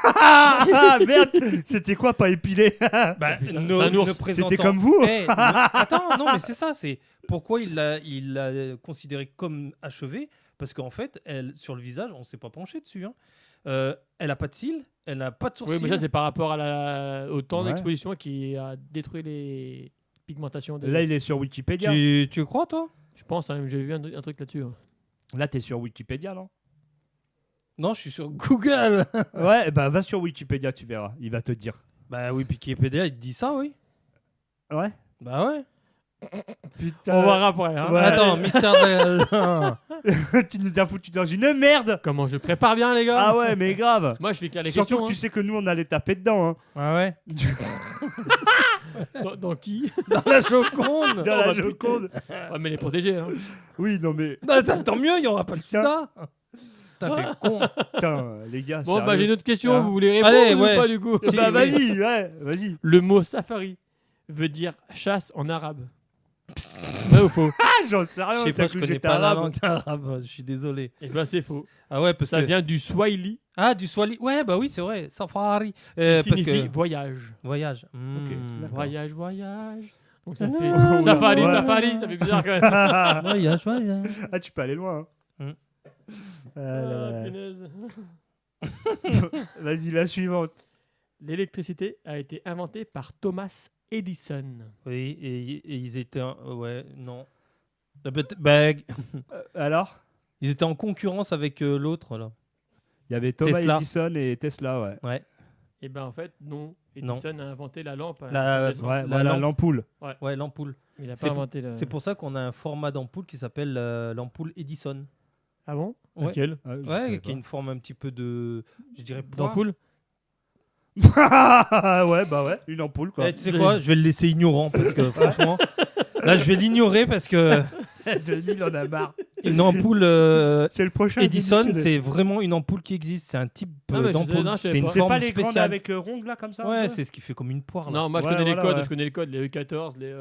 Ah merde, c'était quoi pas épilé? Bah, Putain, ne- c'est un ours. ne présentant- C'était comme vous. Eh, attends, non, mais c'est ça, c'est pourquoi il l'a considéré comme achevé, parce qu'en fait, sur le visage, on s'est pas penché dessus. Hein. Elle a pas de cils, elle n'a pas de sourcils. Oui, mais ça, c'est par rapport au temps Ouais. d'exposition qui a détruit les pigmentations. Là il est sur Wikipédia. tu crois, toi? Je pense, hein, j'ai vu un truc là-dessus. hein. Là t'es sur Wikipédia non? Non, je suis sur Google. Ouais, bah va sur Wikipédia, tu verras, il va te dire. Bah oui, Wikipédia, il te dit ça, oui. Ouais. Bah ouais. Putain. On va voir après. Hein. Ouais. Attends, mystère de... Tu nous as foutu dans une merde. Comment je prépare bien, les gars. Ah ouais, mais grave. Moi, je fais clair les Surtout questions. que tu sais que nous on allait taper dedans. Hein. Ah ouais. Dans qui Dans la Joconde. Dans Oh, la bah, Joconde. Ouais, mais les protéger. Hein. Oui, non mais. Bah, tant mieux, il n'y aura pas de sida. Putain, t'es con. Putain, les gars. Bon, bah, sérieux. j'ai une autre question. Ah. Vous voulez répondre Allez, ou ouais. pas, du coup Eh bah Si, vas-y, ouais, vas-y. Le mot safari veut dire chasse en arabe. Vrai ou faux? Ah, j'en sais rien. Je sais t'as pas, cru je que connais j'étais pas la arabe. langue arabe, je suis désolé. Eh ben, c'est faux. Ah ouais, parce Ça que... vient du swahili. Ah, du Swahili. Ouais, bah oui, c'est vrai. Safari. Qui Parce signifie que... voyage. Voyage. d'accord. Voyage, voyage. Donc ça Ah, fait oula, safari, ouais. safari. Ça fait bizarre quand même. Voyage, voyage. Ah, tu peux aller loin. Hein. Hmm. Ah là Ah, là. punaise. Vas-y, la suivante. L'électricité a été inventée par Thomas Edison. Oui, et ils étaient... ouais, non. Bah, Alors, ils étaient en concurrence avec l'autre, là. il y avait Thomas Tesla. Edison et Tesla, ouais. Ouais. Et ben en fait, non. Non. Edison a inventé la lampe. à La- incandescence. Ouais, La voilà, lampe. l'ampoule. Ouais, l'ampoule. Il a c'est pas pour- inventé le. C'est pour ça qu'on a un format d'ampoule qui s'appelle l'ampoule Edison. Ah bon? Ouais. Lequel? Ah, je Ouais, savais qui a pas. une forme un petit peu de... Je dirais poire. D'ampoule? Ouais, bah ouais, une ampoule quoi. Eh, tu sais quoi? Je vais le laisser ignorant parce que franchement... Là, je vais l'ignorer parce que Denis, il en a marre. une ampoule C'est le prochain. Edison, démissionné. c'est vraiment une ampoule qui existe. C'est un type Ah, mais je sais- d'ampoule. non, je savais C'est une pas. C'est forme pas les grandes spéciale. avec ronde là comme ça. Ouais, un peu c'est ce qui fait comme une poire. Là. Non, moi je Ouais, connais les voilà, codes, ouais. je connais les codes, les E14, les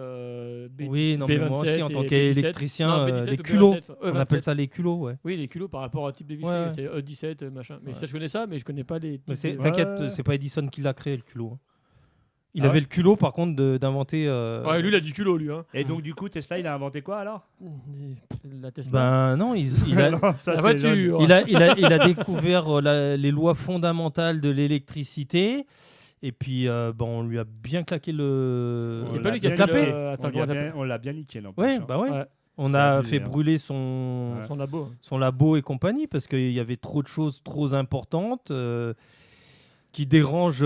B10, Oui, non, mais moi aussi, en B27 tant et qu'électricien, B17. Non, B17 les ou culots. B27, On appelle ça les culots, ouais. Oui, les culots par rapport au type de vis, Ouais. c'est E17, machin. Mais Ouais. ça, je connais ça, mais je connais pas les. Mais types de- t'inquiète, Ouais. c'est pas Edison qui l'a créé le culot. hein. Il Ah avait ouais le culot, par contre, d'inventer. Ouais, lui, il a du culot, lui. Hein. Et donc du coup, Tesla, il a inventé quoi alors? La Tesla. Ben non, il a, Non, ça, La c'est voiture. il a découvert les lois fondamentales de l'électricité. Et puis, on lui a bien claqué le. C'est On pas l'a lui qui a bien fait niqué. le. Attends, On comment l'a on appelle bien- on l'a bien niqué, non? Ouais, bah ouais. Ouais. On C'est a abusé, fait hein. brûler son, Ouais. Son labo. son labo et compagnie parce qu'il y avait trop de choses trop importantes qui dérangent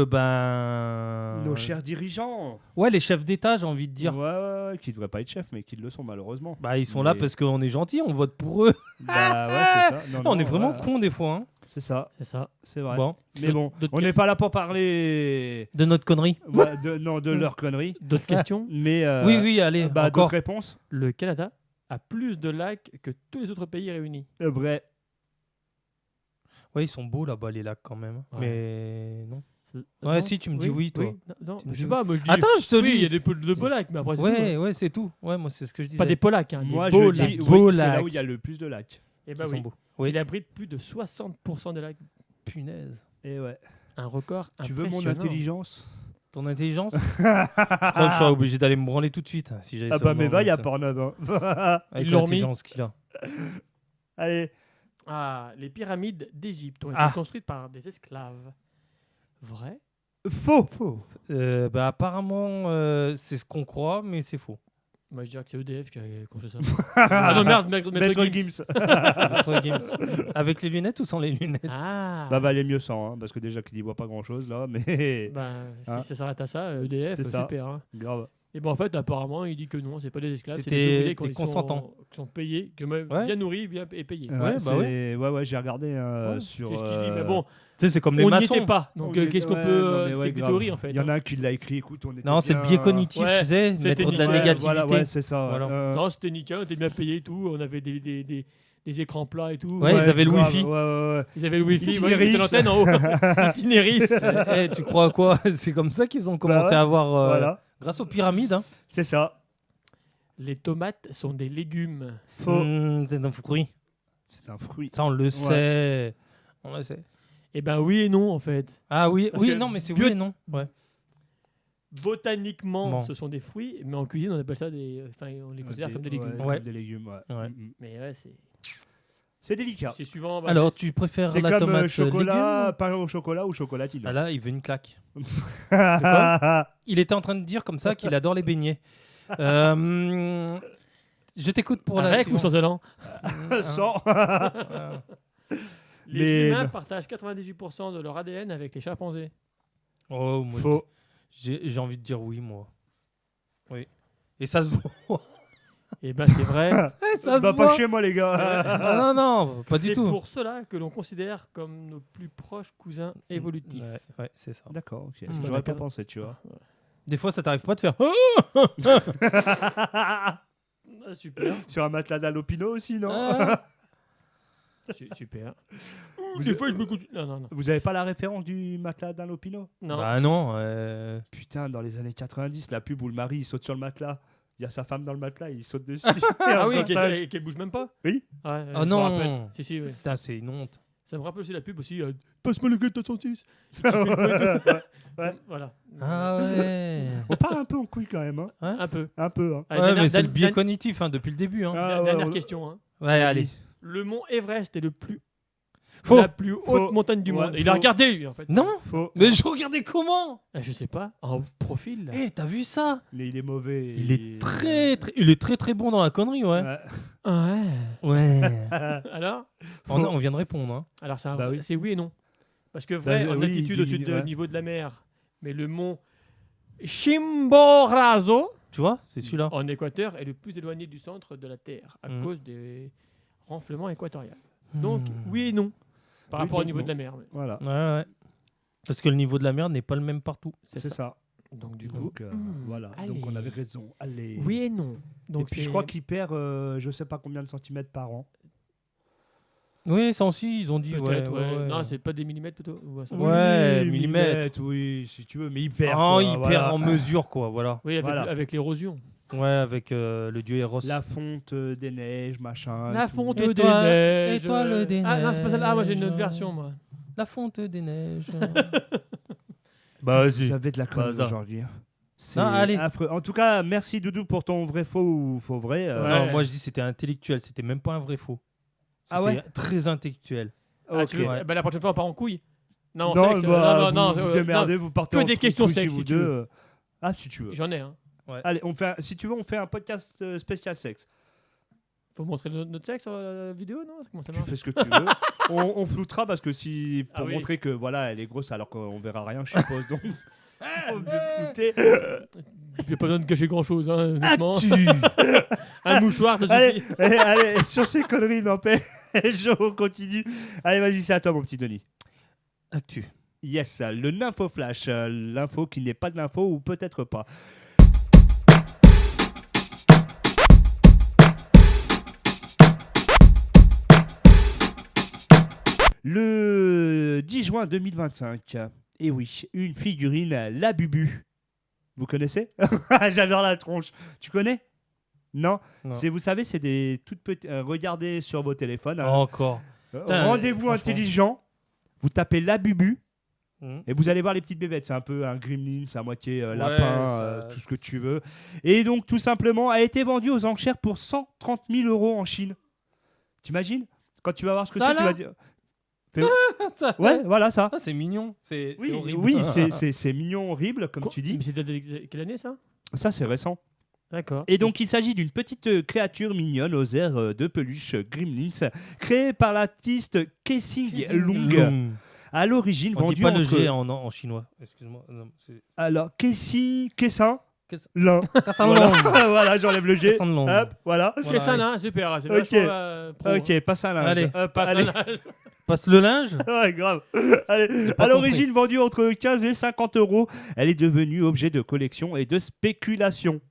Nos chers dirigeants. Ouais, les chefs d'État, j'ai envie de dire. Ouais, ouais, ouais, qui ne devraient pas être chefs, mais qui le sont malheureusement. Bah, ils sont là Mais- parce qu'on est gentil, on vote pour eux. Bah ouais, c'est ça. Non, on non, est vraiment ouais, cons des fois. Hein. C'est ça, C'est ça. c'est vrai. Bon, Mais bon, D'autres on n'est pas là pour parler de notre connerie. de leur connerie. D'autres questions Mais Oui, oui, allez, bah, encore. d'autres réponses. Le Canada a plus de lacs que tous les autres pays réunis. Vrai. Ouais, ils sont beaux là-bas, les lacs quand même. Ouais. Mais non. Non Ouais, si, tu me dis oui, toi. Non, Tu me je sais dis pas, moi je dis. Attends, je te oui, il y a dis. de beaux lacs, mais après c'est tout, Ouais, hein. ouais, c'est tout. Ouais, moi, c'est ce que je disais. Pas des polacs, hein, Moi, des beaux je lacs. dis Beaux oui, c'est là lacs. où il y a le plus de lacs. Et Qui bah sont oui. beaux. Oui. Il abrite plus de 60% des lacs. Punaise. Et ouais. Un record Tu veux mon impressionnant. intelligence? Ton intelligence Je crois que je serais obligé d'aller me branler tout de suite. Si j'avais Ah ça bah dans mais mon va, il y a ça. Pornhub. Hein. Avec Ils l'ont remis. l'intelligence qu'il a. Allez. Ah, les pyramides d'Égypte ont été Ah. construites par des esclaves. Vrai? Faux. Bah, apparemment, c'est ce qu'on croit, mais c'est faux. Moi je dirais que c'est EDF qui a construit ça. Ah non, merde, Maître Maître Gims. Gims. Maître Gims. Avec les lunettes ou sans les lunettes Ah. Bah valait mieux sans, hein, parce que déjà qu'il y voit pas grand chose là, mais Bah, Hein. si ça s'arrête à ça, EDF, C'est ça. super. Hein. grave. Et bon, en fait, apparemment, il dit que non, c'est pas des esclaves, c'est C'était des ouvriers des consentants. qui sont payés, qui sont Ouais. bien nourris, bien et payés. Ouais, bah ouais, j'ai regardé Ouais, sur. c'est ce qu'il dit. Mais bon, Tu sais, c'est comme les on n'y maçons. était pas. Donc, qu'est-ce qu'on peut. C'est des théories, en fait. Il y en hein. a un qui l'a écrit. Écoute, on était Non, c'est le bien- biais cognitif, Ouais, tu sais, c'était mettre de la nickel. négativité. Voilà, ouais, c'est ça. Voilà. Non, c'était nickel, on était bien payés et tout. On avait des écrans plats et tout. Ouais, ils avaient le grave, Wi-Fi. Ouais. Ils avaient le Wi-Fi, Itinéris. ils mettaient l'antenne en haut. Itinéris. Eh, tu crois à quoi C'est comme ça qu'ils ont commencé ouais. à avoir. Voilà, Grâce aux pyramides. Hein. c'est ça. Les tomates sont des légumes. Faux. C'est un fruit. C'est un fruit. Ça, on le sait. On le sait. Eh ben oui et non, en fait. Ah oui, Parce oui, que non, mais c'est bio- oui et non. Ouais. Botaniquement, Bon. ce sont des fruits, mais en cuisine, on appelle ça des. Enfin, on les considère comme des légumes. Ouais. Comme des légumes, ouais. Ouais. Mm, mm. Mais ouais, c'est. C'est délicat. C'est suivant. bah, Alors, tu préfères C'est la comme tomate chocolat, légume pain au chocolat ou chocolatine. Ah là, il veut une claque. quoi Il était en train de dire comme ça qu'il adore les beignets. Je t'écoute pour la avec ou suivante. sans allant Sans. Les Mais humains non. partagent 98% de leur ADN avec les chimpanzés. Oh, moi, Faux. j'ai envie de dire oui, moi. Oui. Et ça se voit. Et ben c'est vrai. Ça Bah se pas voit. chez moi les gars. Ah, non, pas du C'est tout. pour cela que l'on considère comme nos plus proches cousins évolutifs. Ouais, c'est ça. D'accord, ok. Mmh. J'aurais pas pensé, tu vois. Des fois, ça t'arrive pas de faire. Ah, super. Sur un matelas d'Alopino aussi, non Ah. Super. Vous Des êtes- fois, je me couche. Non. Vous avez pas la référence du matelas d'Alopino? Non. Bah non. Putain, dans les années 90, la pub où le mari il saute sur le matelas, il y a sa femme dans le matelas, il saute dessus. Ah oui, Comme ça, qu'elle bouge même pas. Oui. Ouais, Oh je me non. rappelle. Si, ouais. Putain, c'est une honte. Ça me rappelle aussi la pub aussi. Passe-moi le gars de 106. Ouais. Voilà. Ah ouais. On part un peu en couille quand même, hein. Un peu. Un peu, hein. Allez, Ouais, dernière- mais c'est le biais dernière- cognitif hein, depuis le début. Hein. Ah, ouais, dernière on- question. Hein. Ouais, allez. Le mont Everest est Faux. la plus haute Faux. montagne du Ouais, monde. Il a faux. regardé, lui, en fait. Non. Faux. Mais je regardais comment. Je sais pas. En profil. Là. Eh, t'as vu ça? Mais il est mauvais. Il est très bon dans la connerie, ouais. Ouais. Ouais. Ouais. Alors on vient de répondre. Hein. Alors, Bah oui. c'est oui et non. Parce que vrai, Bah, en oui, altitude il au-dessus diminue, du ouais. niveau de la mer, mais le mont Chimborazo, Tu vois, c'est celui-là. en Équateur, est le plus éloigné du centre de la Terre à Mhm. cause des renflements équatoriaux. Donc, Hmm. oui et non, par Oui, rapport au donc niveau non. de la mer. Voilà, Ouais. Parce que le niveau de la mer n'est pas le même partout. c'est ça. Donc du coup, Donc voilà, allez. donc on avait raison. Allez. oui et non. Donc et puis je crois qu'il perd je sais pas combien de centimètres par an. Oui, ça aussi, ils ont dit. peut-être, Ouais. Non, c'est pas des millimètres plutôt. Ça va. Ouais, Oui, millimètres. oui, si tu veux, mais il perd. Oh, quoi, il voilà. perd en mesure, quoi, voilà. Oui, avec, Voilà. avec l'érosion. Ouais, avec le dieu Eros. La fonte des neiges, machin. La tout. fonte Étoile- des neiges. étoile des Ah non, c'est pas celle-là. Ah, moi j'ai une autre neiges. version, moi. La fonte des neiges. Bah, vas-y. vous avez de la conne ça. aujourd'hui. C'est Non, allez. affreux. En tout cas, merci Doudou pour ton vrai faux ou faux vrai. Ouais. Non, moi je dis c'était intellectuel, c'était même pas un vrai faux. C'était Ah ouais très intellectuel. Ah, Ok. tu veux, bah, la prochaine fois, on part en couille. Non, Non, sexe, bah, non, vous non, démerdez, vous partez que en des couille, questions couille, sexe, vous si tu deux. veux. Ah, si tu veux. J'en ai, hein. Allez, si tu veux, on fait un podcast spécial sexe. Faut montrer notre sexe sur la vidéo, non? Comment ça Tu marche? fais ce que tu veux. on floutera parce que pour Ah oui. montrer que voilà, elle est grosse alors qu'on verra rien, je suppose. Donc, on peut flouter. J'ai pas besoin de cacher grand chose, hein, honnêtement. Tu Un mouchoir, ça Allez, suffit. allez, sur ces conneries, n'empêche, on continue. Allez, vas-y, c'est à toi, mon petit Denis. Actu. Yes, le Nympho Flash, l'info qui n'est pas de l'info ou peut-être pas. Le 10 juin 2025, et oui, une figurine, la Bubu. Vous connaissez? J'adore la tronche. Tu connais? Non, Non. Vous savez, c'est des toutes petites. Regardez sur vos téléphones. hein. Encore. Putain, Rendez-vous franchement. intelligent. Vous tapez la Bubu Mhm. et vous allez voir les petites bébêtes. C'est un peu un gremlin, c'est à moitié Ouais, lapin, ça- tout ce que tu veux. Et donc, tout simplement, a été vendu aux enchères pour 130 000 € en Chine. T'imagines? Quand tu vas voir ce que Ça, c'est, tu là vas dire. Ça- Ouais, voilà ça. Ah, c'est mignon. C'est Oui, horrible. oui, c'est mignon, horrible, comme tu dis. Mais c'est de quelle année, ça? Ça, c'est récent. D'accord. Et donc, il s'agit d'une petite créature mignonne aux airs de peluche Gremlins, créée par l'artiste Kessing Lung. Long. À l'origine, On dit vendue pas le entre... G en chinois. Excuse-moi. Non, c'est- Alors, Kessin, Qu'est-ce- Lin. Cassan Voilà, Long. voilà, j'enlève le G. Cassan Long. Hop, voilà. C'est ça, là, super. C'est Ok. vachement pro. Ok, passe un linge. Allez. Hop, Passe allez. un âge. Passe le linge. Ouais, grave. Allez. pas À l'origine, vendue entre 15 et 50 €, elle est devenue objet de collection et de spéculation.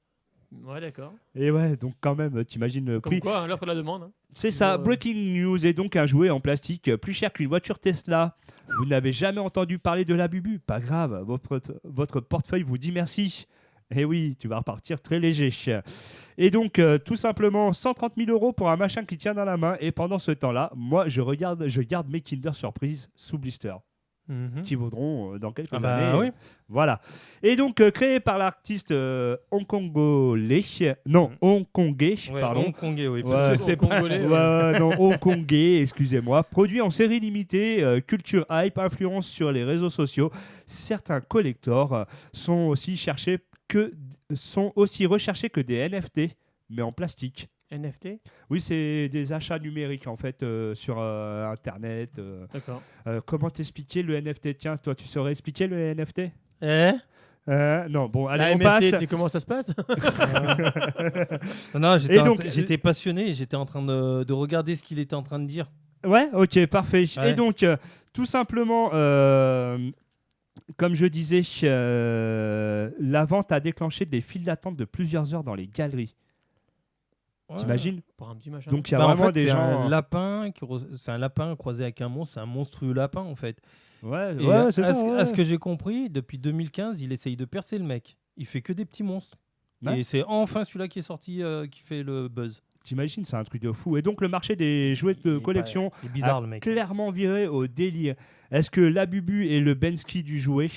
Ouais, d'accord. Et ouais, donc quand même, t'imagines le Comme prix. quoi, hein, l'offre et la demande. hein. C'est ça, Ouais. Breaking News est donc un jouet en plastique plus cher qu'une voiture Tesla. Vous n'avez jamais entendu parler de la Bubu? Pas grave, votre portefeuille vous dit merci. Et oui, tu vas repartir très léger. Et donc, tout simplement, 130 000 € pour un machin qui tient dans la main. Et pendant ce temps-là, moi, je garde mes Kinder Surprise sous blister, Mhm. qui vaudront dans quelques Ah bah années. oui. Voilà. Et donc, créé par l'artiste hongkongais, non, hongkongais, Ouais, pardon. hongkongais, oui. Ouais. parce que c'est pas- Congolais. Ouais, non, hongkongais, excusez-moi. Produit en série limitée, culture hype, influence sur les réseaux sociaux. Certains collectors sont aussi recherchés que des NFT, mais en plastique. NFT. Oui, c'est des achats numériques en fait sur Internet. D'accord. Comment t'expliquer le NFT? Tiens, toi, tu saurais expliquer le NFT? Eh Non, bon, allez, La on MST, passe. tu sais comment ça se passe? Non, Et donc, j'étais passionné et j'étais en train de regarder ce qu'il était en train de dire. Ouais, ok, parfait. Ouais. Et donc, tout simplement, comme je disais, la vente a déclenché des files d'attente de plusieurs heures dans les galeries. Ouais. T'imagines? Pour un petit machin. Donc, il y a Bah, en vraiment fait, des gens. c'est un lapin croisé avec un monstre, c'est un monstrueux lapin en fait. Ouais, Et ouais, c'est à, ça. ce, ouais. à ce que j'ai compris, depuis 2015, il essaye de percer le mec. Il fait que des petits monstres. Ouais. Et c'est enfin celui-là qui est sorti qui fait le buzz. T'imagines, c'est un truc de fou. Et donc, le marché des jouets de Il est collection pas- il est bizarre a le mec. clairement viré au délire. Est-ce que la Bubu est le Bensky du jouet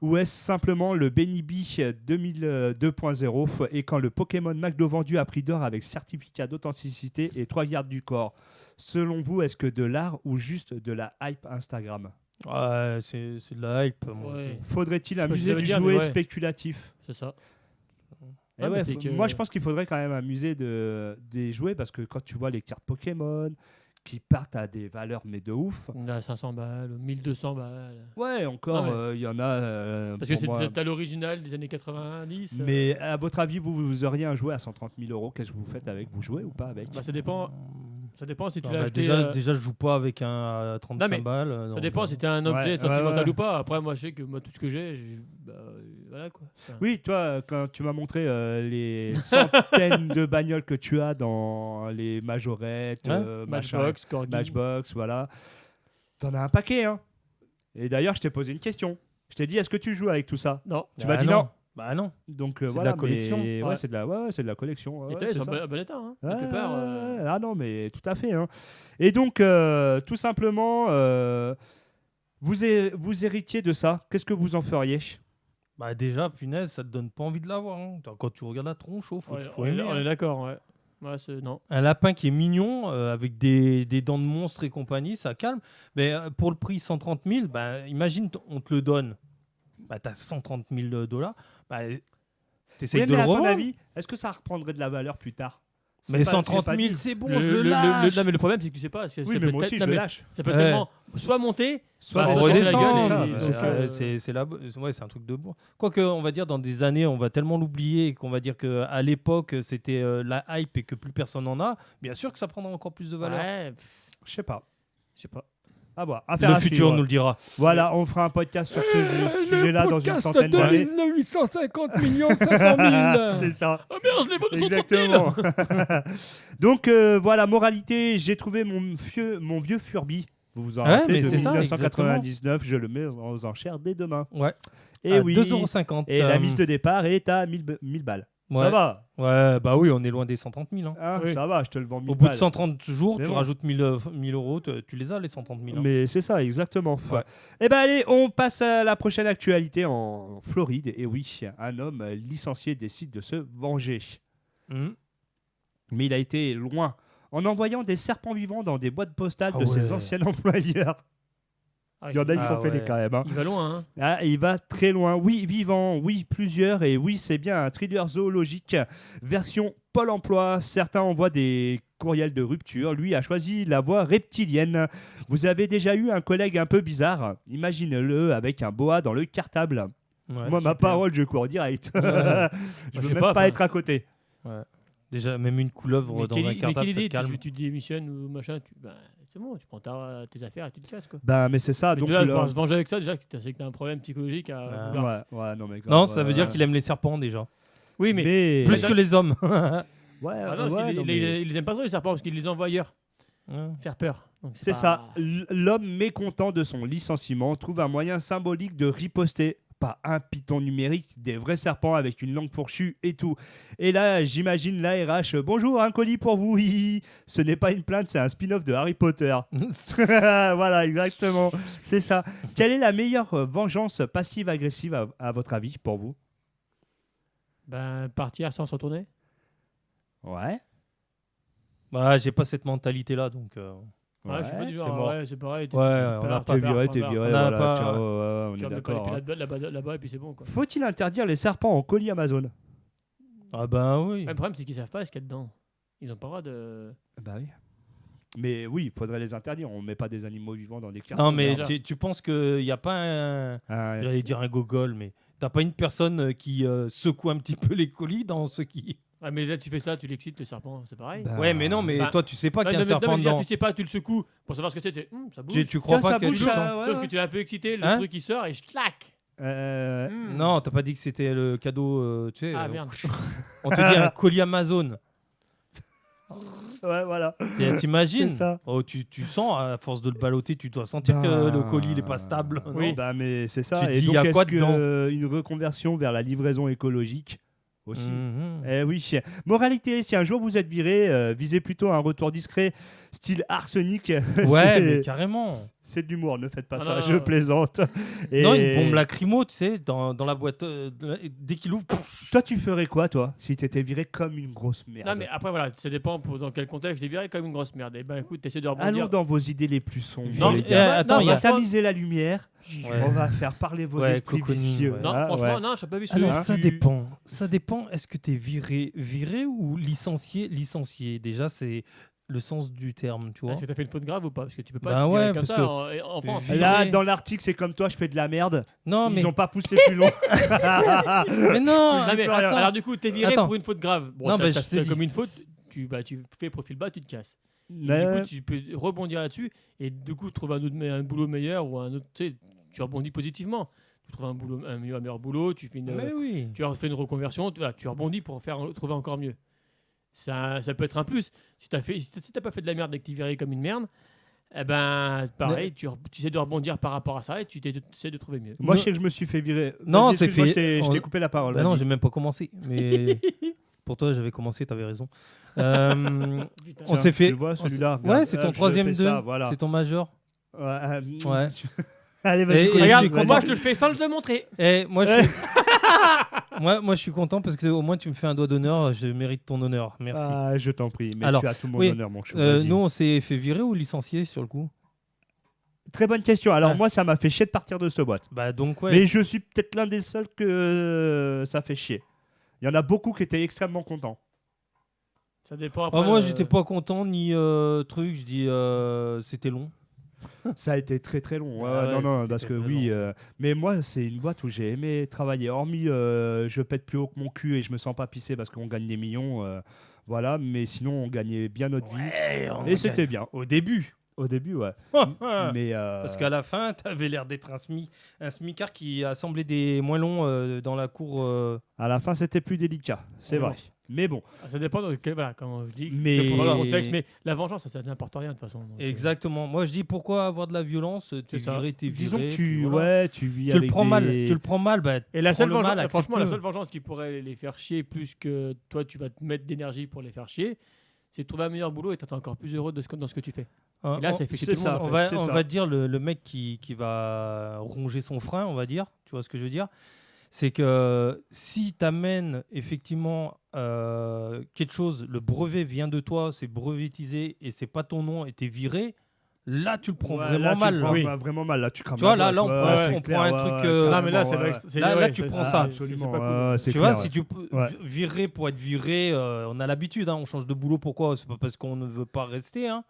ou est-ce simplement le Benny B 2002.0 et quand le Pokémon McDo vendu à prix d'or avec certificat d'authenticité et 3 gardes du corps? Selon vous, est-ce que de l'art ou juste de la hype Instagram? Ouais, c'est de la hype. Moi, Ouais. je dis. Faudrait-il Je sais pas si amuser ça veut du dire, mais jouet ouais. spéculatif? C'est ça. Eh Ouais, ouais, mais c'est que- Moi, je pense qu'il faudrait quand même amuser des jouets parce que quand tu vois les cartes Pokémon qui partent à des valeurs mais de ouf. On a 500 balles, 1200 balles. Ouais, encore, Ah ouais. il y en a. Parce que pour c'est moi. peut-être à l'original des années 90. Mais à votre avis, vous auriez un jouet à 130 000 €, qu'est-ce que vous faites avec? Vous jouez ou pas avec? Bah, ça dépend. Ça dépend si tu Non, l'as bah, acheté. déjà, je joue pas avec un à 35 mais balles. Ça donc, dépend si t'as un objet Ouais, sentimental ouais. ou pas. Après, moi, je sais que moi, tout ce que voilà quoi. Enfin, Oui, toi, quand tu m'as montré les centaines de bagnoles que tu as dans les majorettes, Ouais. machin, Matchbox, Corgi. Matchbox, voilà. T'en as un paquet, hein. Et d'ailleurs, je t'ai posé une question. Je t'ai dit, est-ce que tu joues avec tout ça? Non. Tu bah m'as dit non. Bah non. Donc de voilà, la collection. mais- Ouais. Ouais, c'est de la collection. Et Ouais, t'as, c'est ils sont ça. en bon état. Hein. Ouais, La plupart. Ah non, mais tout à fait. Hein. Et donc, tout simplement, vous héritiez de ça. Qu'est-ce que vous en feriez? Bah déjà, punaise, ça te donne pas envie de l'avoir. Hein. Quand tu regardes la tronche, faut on aimer. est hein. d'accord, ouais. Ouais, non. Un lapin qui est mignon, avec des dents de monstre et compagnie, ça calme. Mais pour le prix 130 000, bah, imagine, on te le donne. Bah, t'as 130 000 $. Bah, t'essayes Oui, de mais le à ton revendre. avis, est-ce que ça reprendrait de la valeur plus tard? C'est Mais pas- 130 c'est pas 000, dit. c'est bon, je le lâche. non, mais le problème, c'est que tu sais pas. Oui, mais moi aussi, je le lâche. Ça peut Ouais. tellement soit monter, Soit soit redescendre, redescendre. c'est ça, et- c'est donc, ça. C'est un truc de bon. Quoique, on va dire, dans des années, on va tellement l'oublier qu'on va dire qu'à l'époque, c'était la hype et que plus personne n'en a. Bien sûr que ça prendra encore plus de valeur. Ouais, Je sais pas. je sais pas. À voir. Affaire Le à futur suivre. nous le dira. Voilà, on fera un podcast sur ce sujet-là dans une centaine d'années. 850 500 000. C'est ça. Oh merde, je l'ai volé sur 30 000. Exactement. Donc voilà, moralité, j'ai trouvé mon vieux Furby. Vous vous en Ouais, rappelez mais de c'est ça, 1999, je le mets aux enchères dès demain. Ouais. Et À oui. 2,50 €. Et la mise de départ est à 1000 balles. Ouais. Ça va. Ouais, bah oui, on est loin des 130 000. Hein. Hein, Oui. ça va, je te le vends 1000 Au bout de balles. 130 jours, C'est tu bon. rajoutes 1000 euros, tu les as les 130 000. Hein. Mais c'est ça, exactement. Ouais. Eh ben allez, on passe à la prochaine actualité en Floride. Et oui, un homme licencié décide de se venger. Mhm. Mais il a été loin en envoyant des serpents vivants dans des boîtes postales Ah de ses ouais. anciens employeurs. Ah, Il y en a, ils sont Ah fait ouais. quand même. Hein. il va loin. Hein. Ah, il va très loin. Oui, vivant. Oui, plusieurs. Et oui, c'est bien un thriller zoologique version Pôle emploi. Certains envoient des courriels de rupture. Lui a choisi la voie reptilienne. Vous avez déjà eu un collègue un peu bizarre. Imagine-le avec un boa dans le cartable. Ouais, Moi, ma super. parole, je cours direct. Ouais. Je Je veux sais même pas, pas enfin. être à côté. Déjà, même une couleuvre dans un mais cartable, quelle ça te idée calme. tu démissionnes ou machin, c'est bon, tu prends tes affaires et tu te casses quoi. Ben, mais c'est ça. Mais Donc, de là, là- pouvoir se venger avec ça, déjà, c'est que t'as un problème psychologique à Ah. vouloir. Ouais, non, mais grave, Non, ça veut ouais. dire qu'il aime les serpents déjà. Oui, mais. Mais- Plus que les hommes. Ouais, Ah non, parce ouais, qu'ils non, mais- ils les aiment pas trop les serpents parce qu'ils les envoient ailleurs. Faire peur. Donc, C'est pas- ça. L'homme mécontent de son licenciement trouve un moyen symbolique de riposter. Pas un python numérique, des vrais serpents avec une langue fourchue et tout. Et là, j'imagine l'ARH. Bonjour, un colis pour vous. Hihi. Ce n'est pas une plainte, c'est un spin-off de Harry Potter. Voilà, exactement. C'est ça. Quelle est la meilleure vengeance passive-agressive à votre avis pour vous? Ben, partir sans se retourner. Ouais. Bah, j'ai pas cette mentalité-là, donc. Ouais, je suis pas du t'es genre, mort. ouais, c'est pareil. Ouais, on a T'es viré, t'es viré. On a Voilà, pas- ciao, on Tu est remets pas les d'accord. hein. pieds là-bas et puis c'est bon quoi. Faut-il interdire les serpents en colis Amazon? Ah bah oui. Le problème, c'est qu'ils savent pas ce qu'il y a dedans. Ils ont pas le droit de. Bah oui. Mais oui, il faudrait les interdire. On met pas des animaux vivants dans des cartons. Non, mais déjà. tu penses qu'il n'y a pas un. Ah, ouais. J'allais dire un gogol, mais t'as pas une personne qui secoue un petit peu les colis dans ce qui. Ah, mais là, tu fais ça, tu l'excites le serpent, c'est pareil. Bah, Ouais, mais non, mais Bah, toi, tu sais pas qu'il y a un non, mais serpent je veux dire, dedans. tu sais pas, tu le secoues pour savoir ce que c'est. Ça bouge. Tu crois Tiens, pas ça que bouge, tu ça, sens. ouais, Sauf ouais. que tu l'as un peu excité, le Hein truc il sort et je claque. Non, t'as pas dit que c'était le cadeau, tu sais. Ah merde. On te dit un colis Amazon. Ouais, voilà. T'imagines C'est ça. Oh, tu sens, à force de le balloter, tu dois sentir que Ben, le colis il est pas stable. Oui. Non, bah, mais c'est ça. Tu te Et dis, donc, y a est-ce quoi que, dedans une reconversion vers la livraison écologique aussi. Mhm. Eh oui. Moralité, si un jour vous êtes viré, visez plutôt un retour discret, style arsenic. Ouais, C'est- mais carrément. c'est de l'humour, ne faites pas Ah ça, non, je non. plaisante. Et Non, une bombe lacrymo, tu sais, dans la boîte. Dès qu'il ouvre, pouf. Toi, tu ferais quoi, toi, si t'étais viré comme une grosse merde? Non, mais après, voilà, ça dépend dans quel contexte. Je les viré comme une grosse merde. Et ben écoute, t'essaies de rebondir. Allons dans vos idées les plus sombres. Non, les mais- gars. attends, non, il y On a- va tamiser la lumière. Ouais. On va faire parler vos Ouais, esprits cocooning, vicieux. ouais. Non, Ah, franchement, ouais. non, je suis pas vu Alors, Hein ça dépend. Ça dépend. Est-ce que tu es viré ou licencié? Licencié, déjà, c'est le sens du terme, tu vois. Est-ce que t'as fait une faute grave ou pas? Parce que tu peux pas Ben te virer ouais, comme parce ça que- en France. Viré. Là, dans l'article, c'est comme toi, je fais de la merde. Non, Ils mais, ont pas poussé plus loin. mais non. Non, mais peux rien. alors du coup, t'es viré Attends. pour une faute grave. Bon, Non, t'as bah, t'as je te fait dis. comme une faute, tu fais profil bas, tu te casses. Du coup, tu peux rebondir là-dessus et du coup trouver un boulot meilleur ou un autre. Tu rebondis positivement. Tu trouves un meilleur boulot, tu fais une une reconversion, tu rebondis pour trouver encore mieux. Ça peut être un plus. Si t'as pas fait de la merde et que t'es viré comme une merde, eh ben pareil, tu essaies de rebondir par rapport à ça et tu essaies de trouver mieux. Moi, je sais que je me suis fait virer. Non, Vas-y, c'est excuse-moi, fait. Je t'ai coupé la parole. Bah non, vas-y. j'ai même pas commencé. Mais pour toi, j'avais commencé, t'avais raison. On Tiens, s'est fait. tu le vois, celui-là, Ouais, regarde. c'est ton Je troisième fais 2. ça, voilà. C'est ton majeur. Ouais. Allez, vas-y. Et continue, Regarde, vas-y. moi je te le fais sans te le montrer. Et moi, je suis... moi, je suis content parce que au moins tu me fais un doigt d'honneur. Je mérite ton honneur. Merci. Ah, je t'en prie, mais Alors, tu as tout mon oui, honneur, mon chou. vas-y. nous, on s'est fait virer ou licencier sur le coup? Très bonne question. Alors, Ouais. moi, ça m'a fait chier de partir de cette boîte. Bah donc ouais. Mais je suis peut-être l'un des seuls que ça fait chier. Il y en a beaucoup qui étaient extrêmement contents. Ça dépend. Ah, Après, moi, j'étais pas content ni truc. Je dis c'était long. Ça a été très très long. Ah ouais, non, c'était parce que très oui. long. Mais moi, c'est une boîte où j'ai aimé travailler. Hormis, je pète plus haut que mon cul et je me sens pas pisser parce qu'on gagne des millions. Voilà, mais sinon, on gagnait bien notre vie. Et c'était bien. Au début. Au début, ouais. Mais Parce qu'à la fin, t'avais l'air d'être un smicard qui assemblait des moellons dans la cour. à la fin, c'était plus délicat. C'est Ouais. vrai. Mais bon. Ça dépend de voilà, comme je dis, Mais- pour le contexte, mais la vengeance, ça n'importe rien de toute façon. Donc, Exactement. Moi, je dis pourquoi avoir de la violence? T'es ça. viré, t'es Disons viré. que puis voilà. tu vis Tu le avec prends mal. des- Tu le prends mal. Bah, Et la prends seule le vengeance, mal, franchement, la accepte-le. seule vengeance qui pourrait les faire chier plus que toi, tu vas te mettre d'énergie pour les faire chier, c'est de trouver un meilleur boulot et t'es encore plus heureux dans ce que tu fais. Hein, Et là, on- ça fait chier c'est tout le monde. ça, en on fait. va, on ça. va dire le mec qui va ronger son frein, on va dire. Tu vois ce que je veux dire? C'est que si tu amènes effectivement quelque chose, le brevet vient de toi, c'est brevetisé et c'est pas ton nom et t'es viré, là tu le prends Ouais, vraiment là, tu mal. le prends Oui. vraiment mal. Là, tu crames Tu vois, la là, boîte. on Ouais, prend- c'est on clair, prend un ouais, truc, ouais, Non, mais là, c'est carrément, vrai. ouais. Là, tu prends ça. Absolument. C'est pas cool. ouais, c'est Tu vois, clair, si tu Ouais. virer pour être viré, on a l'habitude, hein, on change de boulot. Pourquoi? C'est pas parce qu'on ne veut pas rester, hein.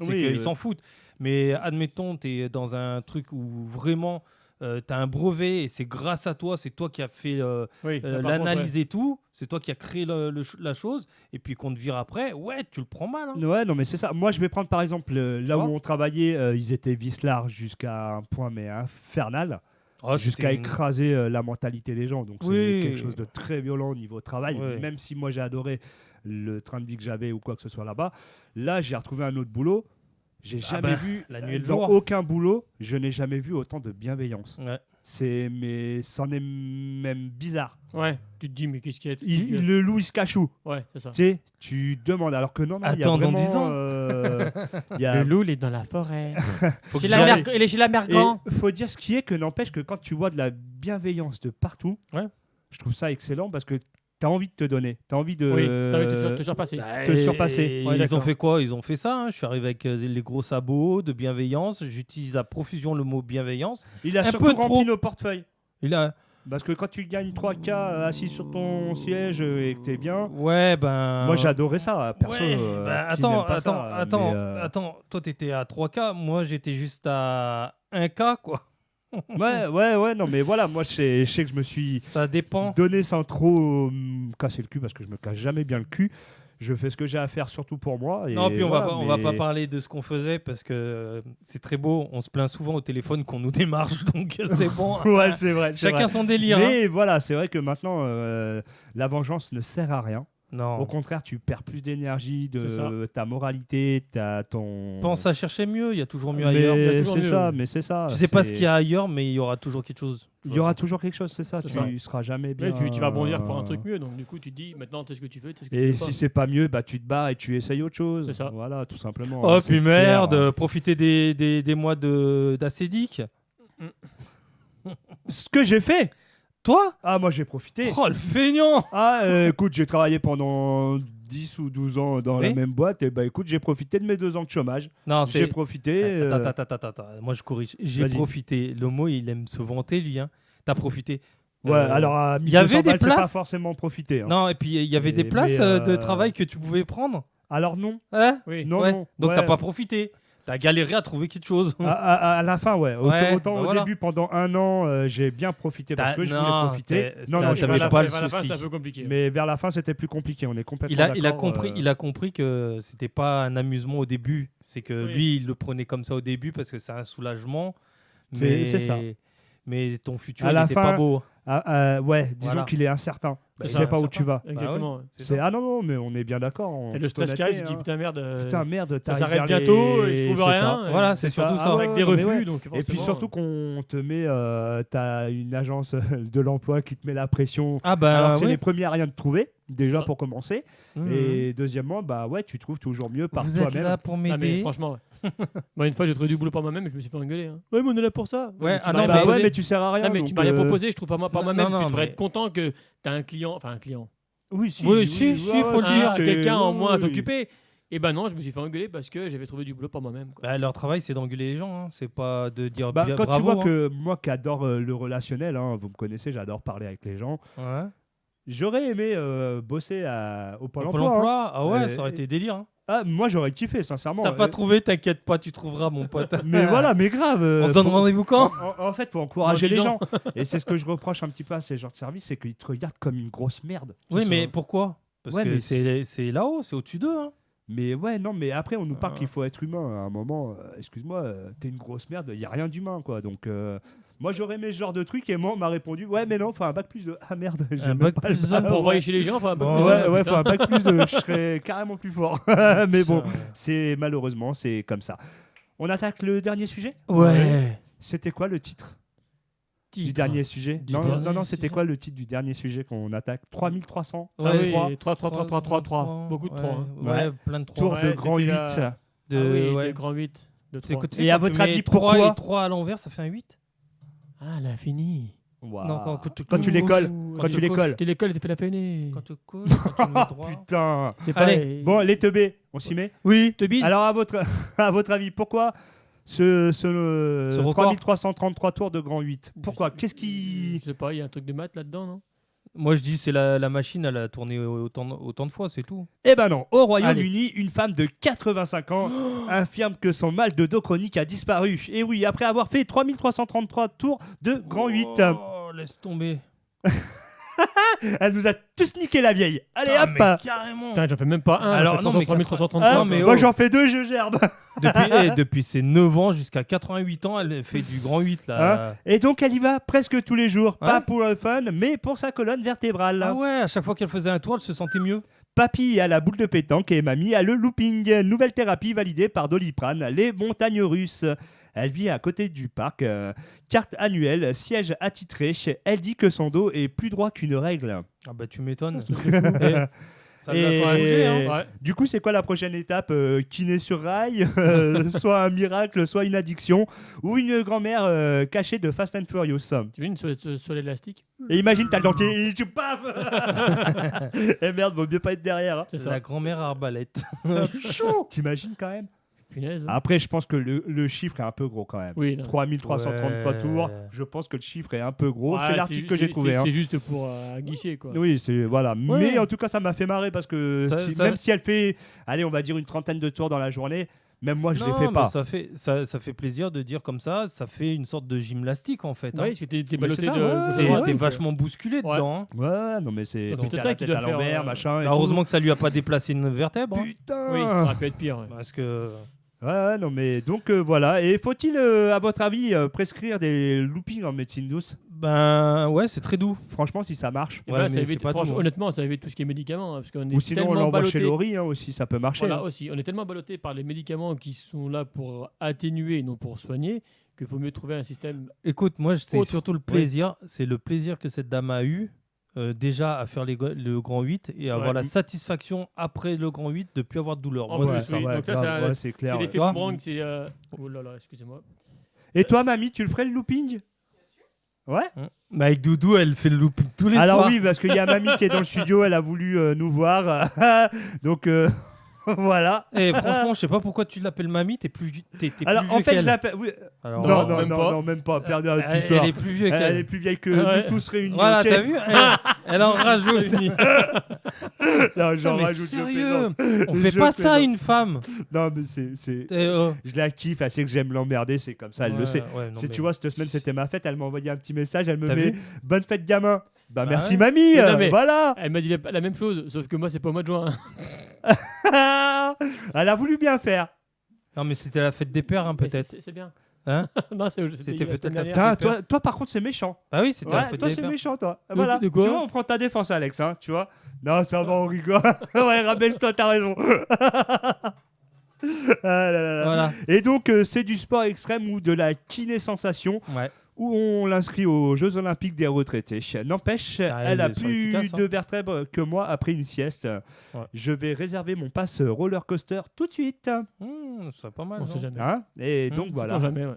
C'est Oui, qu'ils s'en foutent. Mais admettons, tu es dans un truc où vraiment tu as un brevet et c'est grâce à toi, c'est toi qui as fait Oui, par contre, l'analyse et tout, c'est toi qui as créé la chose, et puis qu'on te vire après, ouais, tu le prends mal. Hein. Ouais, non, mais c'est ça. Moi, je vais prendre par exemple là vois où on travaillait, ils étaient vis-larges jusqu'à un point mais infernal, Oh, jusqu'à c'était une- écraser la mentalité des gens. Donc Oui. c'est quelque chose de très violent au niveau travail. Oui. Même si moi j'ai adoré le train de vie que j'avais ou quoi que ce soit là-bas, là j'ai retrouvé un autre boulot. J'ai Ah jamais ben, vu la nuit et le dans jour. aucun boulot, je n'ai jamais vu autant de bienveillance. Ouais. Mais c'en est même bizarre. Ouais, tu te dis, mais qu'est-ce qu'il y a Le loup il se cache où? Ouais, c'est ça. Tu sais, tu demandes alors que non, il y a Attends, dans vraiment, 10 ans. il y a- Le loup, il est dans la forêt. Faut Chez que la j'aille. mère, il est chez la mère Et grand. faut dire ce qui est que n'empêche que quand tu vois de la bienveillance de partout, Ouais. je trouve ça excellent parce que tu as envie de te donner, tu as envie de Oui, t'as envie de te surpasser. te surpasser. Et Ouais, ils ont d'accord. fait quoi? Ils ont fait ça. Hein. Je suis arrivé avec les gros sabots de bienveillance. J'utilise à profusion le mot bienveillance. Il a Un surtout peu rempli trop. nos portefeuilles. Il a... Parce que quand tu gagnes 3K assis sur ton siège et que t'es bien, Ouais, ben. moi j'adorais ça, perso. Ouais, qui n'aime pas ça, attends, toi t'étais à 3K, moi j'étais juste à 1K quoi. Ouais, non mais voilà, moi je sais que je me suis Ça dépend. donné sans trop me casser le cul parce que je me casse jamais bien le cul. Je fais ce que j'ai à faire surtout pour moi. Et Non, puis on voilà, va pas mais- parler de ce qu'on faisait parce que c'est très beau. On se plaint souvent au téléphone qu'on nous démarche, donc c'est bon. Ouais, c'est vrai. c'est Chacun vrai. son délire. hein. Mais voilà, c'est vrai que maintenant, la vengeance ne sert à rien. Non. Au contraire, tu perds plus d'énergie, C'est ça. de ta moralité, ton. Pense à chercher mieux, il y a toujours mieux Mais ailleurs. Il y a toujours c'est mieux, ça, oui. mais c'est ça. Tu sais pas ce c'est- qu'il y a ailleurs, mais il y aura toujours quelque chose. Il y aura toujours quelque chose, c'est ça. C'est Tu seras jamais bien. Ouais, tu vas bondir pour un truc mieux, donc du coup, tu te dis, maintenant, t'es ce que tu veux, t'es ce que tu Et veux si pas. c'est pas mieux, bah tu te barres et tu essayes autre chose. C'est ça. Voilà, tout simplement. Oh, C'est puis clair. merde, profiter des mois d'acédique. Ce que j'ai fait. Toi? Ah, moi j'ai profité. Oh, le feignant! Ah, écoute, j'ai travaillé pendant 10 ou 12 ans dans la Oui. même boîte. Et bah écoute, j'ai profité de mes 2 ans de chômage. Non, J'ai profité. Attends, moi je corrige. J'ai Vas-y. profité. Le mot, il aime se vanter, lui. Hein. T'as profité. Ouais, alors à il y avait 1200 des balles, c'est pas places. forcément profiter. Hein. Non, et puis il y avait des Mais- places mais, de travail que tu pouvais prendre. Alors non. Hein? Oui. Non, Ouais. non. Donc Ouais. t'as pas profité. T'as galéré à trouver quelque chose. À la fin, ouais. Ouais, Autant bah au voilà. début, pendant 1 an, j'ai bien profité parce que je voulais profiter. Non, j'avais Vers la pas fin- le vers la fin, souci. c'est un peu compliqué. mais vers la fin, c'était plus compliqué. On est complètement Il a d'accord, compris que c'était pas un amusement au début. C'est que Oui. lui, il le prenait comme ça au début parce que c'est un soulagement. C'est ça. Mais ton futur, À il la n'était fin, pas beau. ouais, disons Voilà. qu'il est incertain. Bah, Tu il sais est pas où incertain. tu vas. Exactement. Bah ouais, Ah non, mais on est bien d'accord. T'as le stress qui arrive, tu dis putain merde, Putain, merde, ça t'arrives s'arrête vers bientôt, les- et je trouve c'est rien. ça. et Voilà, c'est surtout ça. avec des non, mais refus, ouais. donc Et puis forcément, surtout qu'on te met, t'as une agence de l'emploi qui te met la pression. Ah bah Alors que c'est oui. les premiers à rien de trouver, déjà Ça. pour commencer. Mmh. Et deuxièmement, bah ouais, tu trouves toujours mieux par Vous êtes toi-même. là pour Ah, mais m'aider. franchement, ouais. Moi, une fois, j'ai trouvé du boulot par moi-même et je me suis fait engueuler. Hein. Ouais, mais on est là pour ça. Ouais, mais tu ah m'as non, rien Bah proposé. ouais, mais tu sers à rien. Non, mais donc, tu m'as rien proposé, je trouve par Non, moi-même. non, Tu devrais mais- être content que t'as un client, enfin un client, Oui, si, Oui, si, faut le dire. c'est- quelqu'un en oui, moins à oui. t'occuper. Et ben non, je me suis fait engueuler parce que j'avais trouvé du boulot par moi-même. quoi. Bah, leur travail, c'est d'engueuler les gens. Hein. C'est pas de dire Bah, quand bravo. tu vois hein. que moi qui adore le relationnel, hein, vous me connaissez, j'adore parler avec les gens. Ouais. J'aurais aimé bosser au Pôle Au emploi. Pôle hein. emploi, ah ouais, Euh, ça aurait été délire. Hein. Ah, moi j'aurais kiffé, sincèrement. T'as pas trouvé, t'inquiète pas, tu trouveras, mon pote. Mais voilà, mais grave. On se donne faut- rendez-vous quand En fait, pour encourager Dans les 10 gens. ans. Et c'est ce que je reproche un petit peu à ces genres de services, c'est qu'ils te regardent comme une grosse merde. Oui, Tout mais ça. pourquoi Parce Ouais, que mais c'est là-haut, c'est au-dessus d'eux. Hein. Mais ouais, non, mais après, on nous parle Ah. qu'il faut être humain. À un moment, excuse-moi, t'es une grosse merde, il n'y a rien d'humain, quoi. Donc, moi, j'aurais aimé ce genre de truc et moi, on m'a répondu, ouais, mais non, faut un bac plus de. Ah merde, j'ai Un même bac pas le plus bac. Pour envoyer chez les gens, enfin, un peu Bon, plus, Ouais, hein, ouais, putain. faut un bac plus de. Je serais carrément plus fort. Mais bon, c'est malheureusement, c'est comme ça. On attaque le dernier sujet. Ouais. C'était quoi le titre du Titre. dernier sujet? Du Non, dernier non, non, c'était sujet. quoi le titre du dernier sujet qu'on attaque? 3300 Ah Ouais, oui, trois. 3, 3, 3, 3, 3, 3. Beaucoup de 3. hein. Ouais, plein de 3. Tour Ouais, de grand c'était 8. la- De, Ah oui, ouais. de grand 8. De 3. Et à votre avis, pourquoi 3 et 3 à l'envers, ça fait un 8 Ah, l'infini. Waouh. Non, Quand tu les colles. Quand tu les colles. T'es l'école, t'es fait la feinée. Quand tu couches, quand tu mets droit. Putain. C'est Allez, Bon, les teubés, on s'y met? Oui. te bise. Alors, à votre avis, pourquoi ce Ce record. 3333 tours de grand 8? Pourquoi? Qu'est-ce Je qui. sais pas, il y a un truc de maths là-dedans, non? Moi, je dis, c'est la machine, elle a tourné autant de fois, c'est tout. Eh ben non, au Royaume-Uni, une femme de 85 ans affirme que son mal de dos chronique a disparu. Et oui, après avoir fait 3333 tours de grand 8. Oh, laisse tomber. Elle nous a tous niqué la vieille. Allez Ah, hop. mais carrément. Putain, j'en fais même pas un. Alors, non, mais 3333. Hein, non, mais moi oh. j'en fais 2, je gerbe. Depuis ses 9 ans jusqu'à 88 ans, elle fait du grand 8 là. Et donc elle y va presque tous les jours. Pas Ouais. pour le fun, mais pour sa colonne vertébrale. Ah ouais, à chaque fois qu'elle faisait un tour, elle se sentait mieux. Papy a la boule de pétanque et mamie a le looping. Nouvelle thérapie validée par Doliprane, les montagnes russes. Elle vit à côté du parc. Carte annuelle, siège attitré. Elle dit que son dos est plus droit qu'une règle. Ah bah tu m'étonnes. Ça Et- l'a pas bougé, hein. Ouais. Du coup, c'est quoi la prochaine étape? Kiné sur rail, soit un miracle, soit une addiction, ou une grand-mère cachée de Fast and Furious. Tu veux une sur l'élastique? Et imagine, t'as le dentier, et tu paf. Et merde, vaut mieux pas être derrière. Hein. C'est ça. La grand-mère arbalète. Chou. T'imagines quand même? Punaise. Après, je pense que le chiffre est un peu gros quand même. Oui, non. 3333 Ouais. tours, je pense que le chiffre est un peu gros. Ouais, c'est l'article que j'ai c'est- trouvé. c'est- hein. C'est juste pour un guichet, quoi. Oui, c'est voilà. Mais en tout cas, ça m'a fait marrer parce que Ça- même si elle fait, allez, on va dire une trentaine de tours dans la journée, même moi, je les Non, fais mais pas. ça fait plaisir de dire comme ça fait une sorte de gymnastique en fait. Oui, hein. parce que t'es Mais ballotté c'est ça, de ouais, gauche à T'es droite, t'es donc, vachement bousculé ouais. dedans. hein. Ouais, non mais c'est. Donc, donc, peut-être t'as ça la qui tête doit à faire, l'envers, machin. et Bah, heureusement que ça lui a pas déplacé une vertèbre. tout. hein. Putain. Oui, ça aurait pu être pire. Ouais. Parce que Ouais, non mais donc voilà. Et faut-il, à votre avis, prescrire des loopings en médecine douce? ben ouais, c'est très doux. Franchement, si ça marche. Et Ouais, ben, mais ça c'est évite, pas franchement, tout, hein. honnêtement, ça évite tout ce qui est médicaments. Hein, parce qu'on est Ou sinon, on tellement l'envoie chez ballotté. Laurie hein, aussi, ça peut marcher. Voilà hein. aussi, on est tellement ballotté par les médicaments qui sont là pour atténuer et non pour soigner qu'il faut mieux trouver un système. Écoute, moi c'est Autre. surtout le plaisir, c'est le plaisir que cette dame a eu déjà à faire le grand 8 et avoir Ouais. la satisfaction après le grand 8 de plus avoir de douleur. En Moi, plus, c'est Ouais, ça. oui. ouais, Donc là, grave, c'est ouais, c'est clair. C'est ouais. l'effet Tu vois boomerang, c'est. Oh là là, excusez-moi. Et toi, mamie, tu le ferais le looping? Ouais. Mais avec Doudou, elle fait le looping tous les Alors soirs. oui, parce qu'il y a mamie qui est dans le studio, elle a voulu nous voir. Donc voilà. Et franchement, je sais pas pourquoi tu l'appelles mamie, t'es plus vieux Alors en fait, je qu'elle. l'appelle. Oui. Alors, Non, Non, non, même non, pas. non, même pas. Perdre un elle, petit soir. elle est plus vieux Elle qu'elle. est plus vieille que Ouais. nous tous réunis. Voilà, ok. t'as vu elle en rajoute. Non, j'en Non, mais rajoute, je sérieux, plaisante. on fait Je pas ça à plaisante. une femme. Non, mais c'est... Oh. Je la kiffe, elle sait que j'aime l'emmerder, c'est comme ça, elle le sait. Ouais, non, Si mais- tu vois, cette semaine, c'était ma fête, elle m'a envoyé un petit message, elle me T'as met vu « Bonne fête, gamin !» Bah, Bah merci, ouais. mamie. Mais non, mais- Voilà. Elle m'a dit la même chose, sauf que moi, c'est pas au mois de juin. Elle a voulu bien faire. Non, mais c'était la fête des pères, hein, Mais peut-être. c'est bien. Hein Non, C'était c'était peut-être peut-être la la fête. dernière. Putain, toi, par contre, c'est méchant. Bah oui, c'était la Ouais, fête toi, des c'est pères. méchant, toi. Voilà. de quoi Tu vois, on prend ta défense, Alex, hein, tu vois. Non, ça va, on rigole. Ouais, rabaisse-toi, t'as raison. Ah là là là. Voilà. Et donc, c'est du sport extrême ou de la kiné-sensation Ouais. où on l'inscrit aux Jeux Olympiques des retraités. N'empêche, Ah, elle a ils sont plus efficaces, de vertèbres que moi après une sieste. Ouais. Je vais réserver mon pass roller coaster tout de suite. C'est pas mal. On non sait jamais. Hein Et donc C'est voilà. pas jamais, ouais.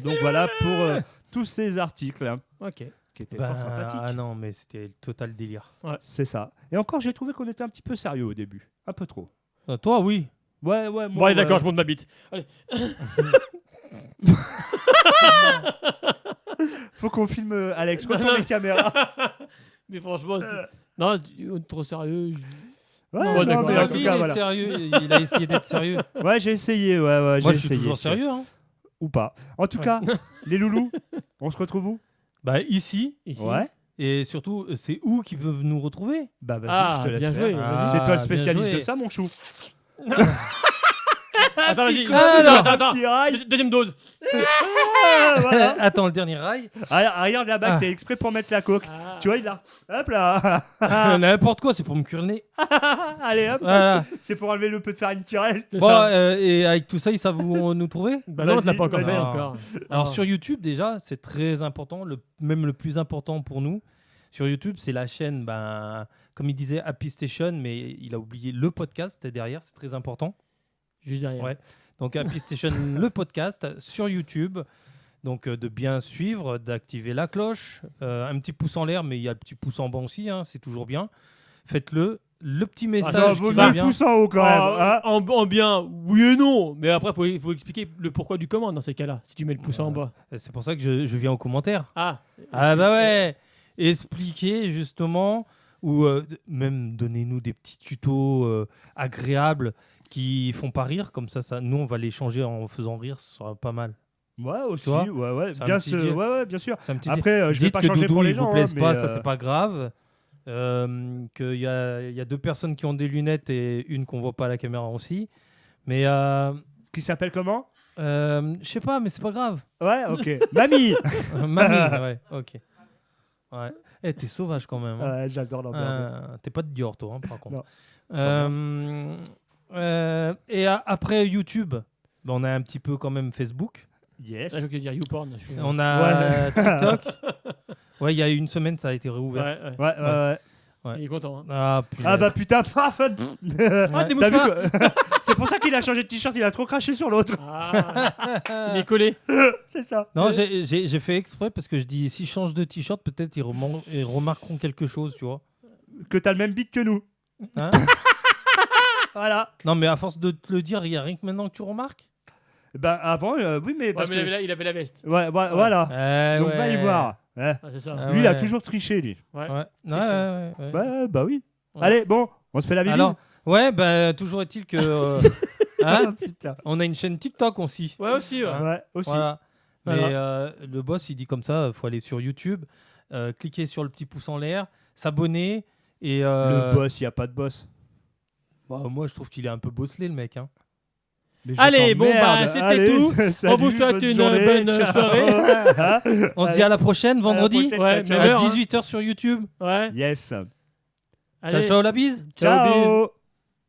Donc voilà pour tous ces articles hein, Ok. qui étaient Bah, fort sympathiques. ah non, mais c'était le total délire. C'est ça. Et encore, j'ai trouvé qu'on était un petit peu sérieux au début. Un peu trop. Toi, oui. Ouais, ouais. Bon, allez, d'accord, je monte ma bite. Allez. Faut qu'on filme Alex. Retourne Non. les caméras. Mais franchement, non, trop sérieux. Ouais, Ouais, non, d'accord, mais en d'accord. tout Lui, cas, il est voilà. sérieux. Il a essayé d'être sérieux. Ouais, j'ai essayé. Ouais, Moi, j'ai je suis essayé. toujours sérieux. Hein. Ou pas. En tout Ouais. cas, les loulous, on se retrouve où Bah, ici. Ici. Ouais. Et surtout, c'est où qu'ils peuvent nous retrouver? Bah vas-y, Ah, je te laisse bien faire. joué. Ah. Vas-y. C'est toi le bien spécialiste joué. de ça, mon chou. Attends, vas-y. Alors. Attends. Petit rail. Deuxième dose. Ah, voilà. Attends, le dernier rail. Ah, regarde la bague, Ah. c'est exprès pour mettre la coque. Ah. Tu vois, il a. Hop là. N'importe quoi, c'est pour me cuire le nez. Allez, hop. Voilà. C'est pour enlever le peu de farine qui reste. C'est Bon, ça. et avec tout ça, ils savent où nous trouver? Bah non, on te l'a pas encore vas-y. fait Ah. encore. Alors Ah. sur YouTube déjà, c'est très important, même le plus important pour nous. Sur YouTube, c'est la chaîne, comme il disait, Happy Station, mais il a oublié le podcast derrière, c'est très important. Juste derrière. Ouais. Donc Happy Station, le podcast sur YouTube. Donc de bien suivre, d'activer la cloche, un petit pouce en l'air, mais il y a le petit pouce en bas aussi, hein, c'est toujours bien. Faites-le. Le petit Ça message vaut qui mieux va le bien. pouce en haut quand même. hein. En bien, oui et non. Mais après, il faut expliquer le pourquoi du comment dans ces cas-là. Si tu mets le pouce en bas. C'est pour ça que je viens aux commentaires. Ah. Ah bah ouais, expliquer justement ou même donnez-nous des petits tutos agréables qui font pas rire, comme ça nous on va les changer en faisant rire, ce sera pas mal. Ouais, aussi. Tu vois, ouais, c'est un bien petit sûr. jet. Ouais, bien sûr. C'est un petit Après, je vais dites pas que changer Doudou pour les il vous gens. plaise hein, pas, mais, ça c'est pas grave. Qu'il y a deux personnes qui ont des lunettes et une qu'on voit pas à la caméra aussi. Mais Qui s'appelle comment je sais pas, mais c'est pas grave. Ouais, ok. Mamie. Mamie, ouais, ok. Ouais. T'es sauvage quand même. Hein. Ouais, j'adore l'emmerder. T'es pas de Dior, toi, hein, par contre. Non, Et après YouTube, on a un petit peu quand même Facebook. Yes. Ah, je veux dire YouPorn. je suis- On a Ouais. TikTok. Ouais, il y a une semaine, ça a été réouvert. Ouais, ouais. Ouais. Ouais. Il est content. Hein. Ah, Ah bah putain, paf. Ah, T'as démousse vu pas. quoi C'est pour ça qu'il a changé de t-shirt, il a trop craché sur l'autre. Ah, il est collé. C'est ça. Non, j'ai fait exprès parce que je dis si je change de t-shirt, peut-être ils remarqueront quelque chose, tu vois. Que t'as le même beat que nous. Hein. Voilà. Non, mais à force de te le dire, il y a rien que maintenant que tu remarques. Ben avant, oui, mais Ouais, parce mais que... il avait la veste. Ouais, voilà. Donc va y ouais. voir. Ouais. Ah, c'est ça. Ah Lui, il a ouais. toujours triché, lui. Ouais. Ouais. Ouais. Bah oui. Ouais. Allez, bon, on se fait la bise. Alors, ouais, toujours est-il que Ah, hein, putain. on a une chaîne TikTok aussi. Ouais, aussi. Ouais. Ouais, aussi. Voilà. Voilà. Mais le boss, il dit comme ça, il faut aller sur YouTube, cliquer sur le petit pouce en l'air, s'abonner et Le boss, il n'y a pas de boss. bah, moi, je trouve qu'il est un peu bosselé, le mec. Hein. Mais je Allez, bon, t'emmerde. c'était Allez, tout. salut, On vous souhaite une journée, bonne ciao. soirée. Hein On se dit à la prochaine, vendredi, prochaine, Ouais, ciao, même ciao. heure, à hein. 18h sur YouTube. Ouais. Yes. Allez. Ciao, la bise. Ciao, bise. Ciao.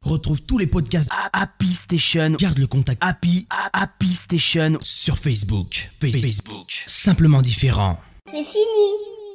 Retrouve tous les podcasts Happy Station. Garde le contact Happy Station sur Facebook. Facebook. Simplement différent. C'est fini.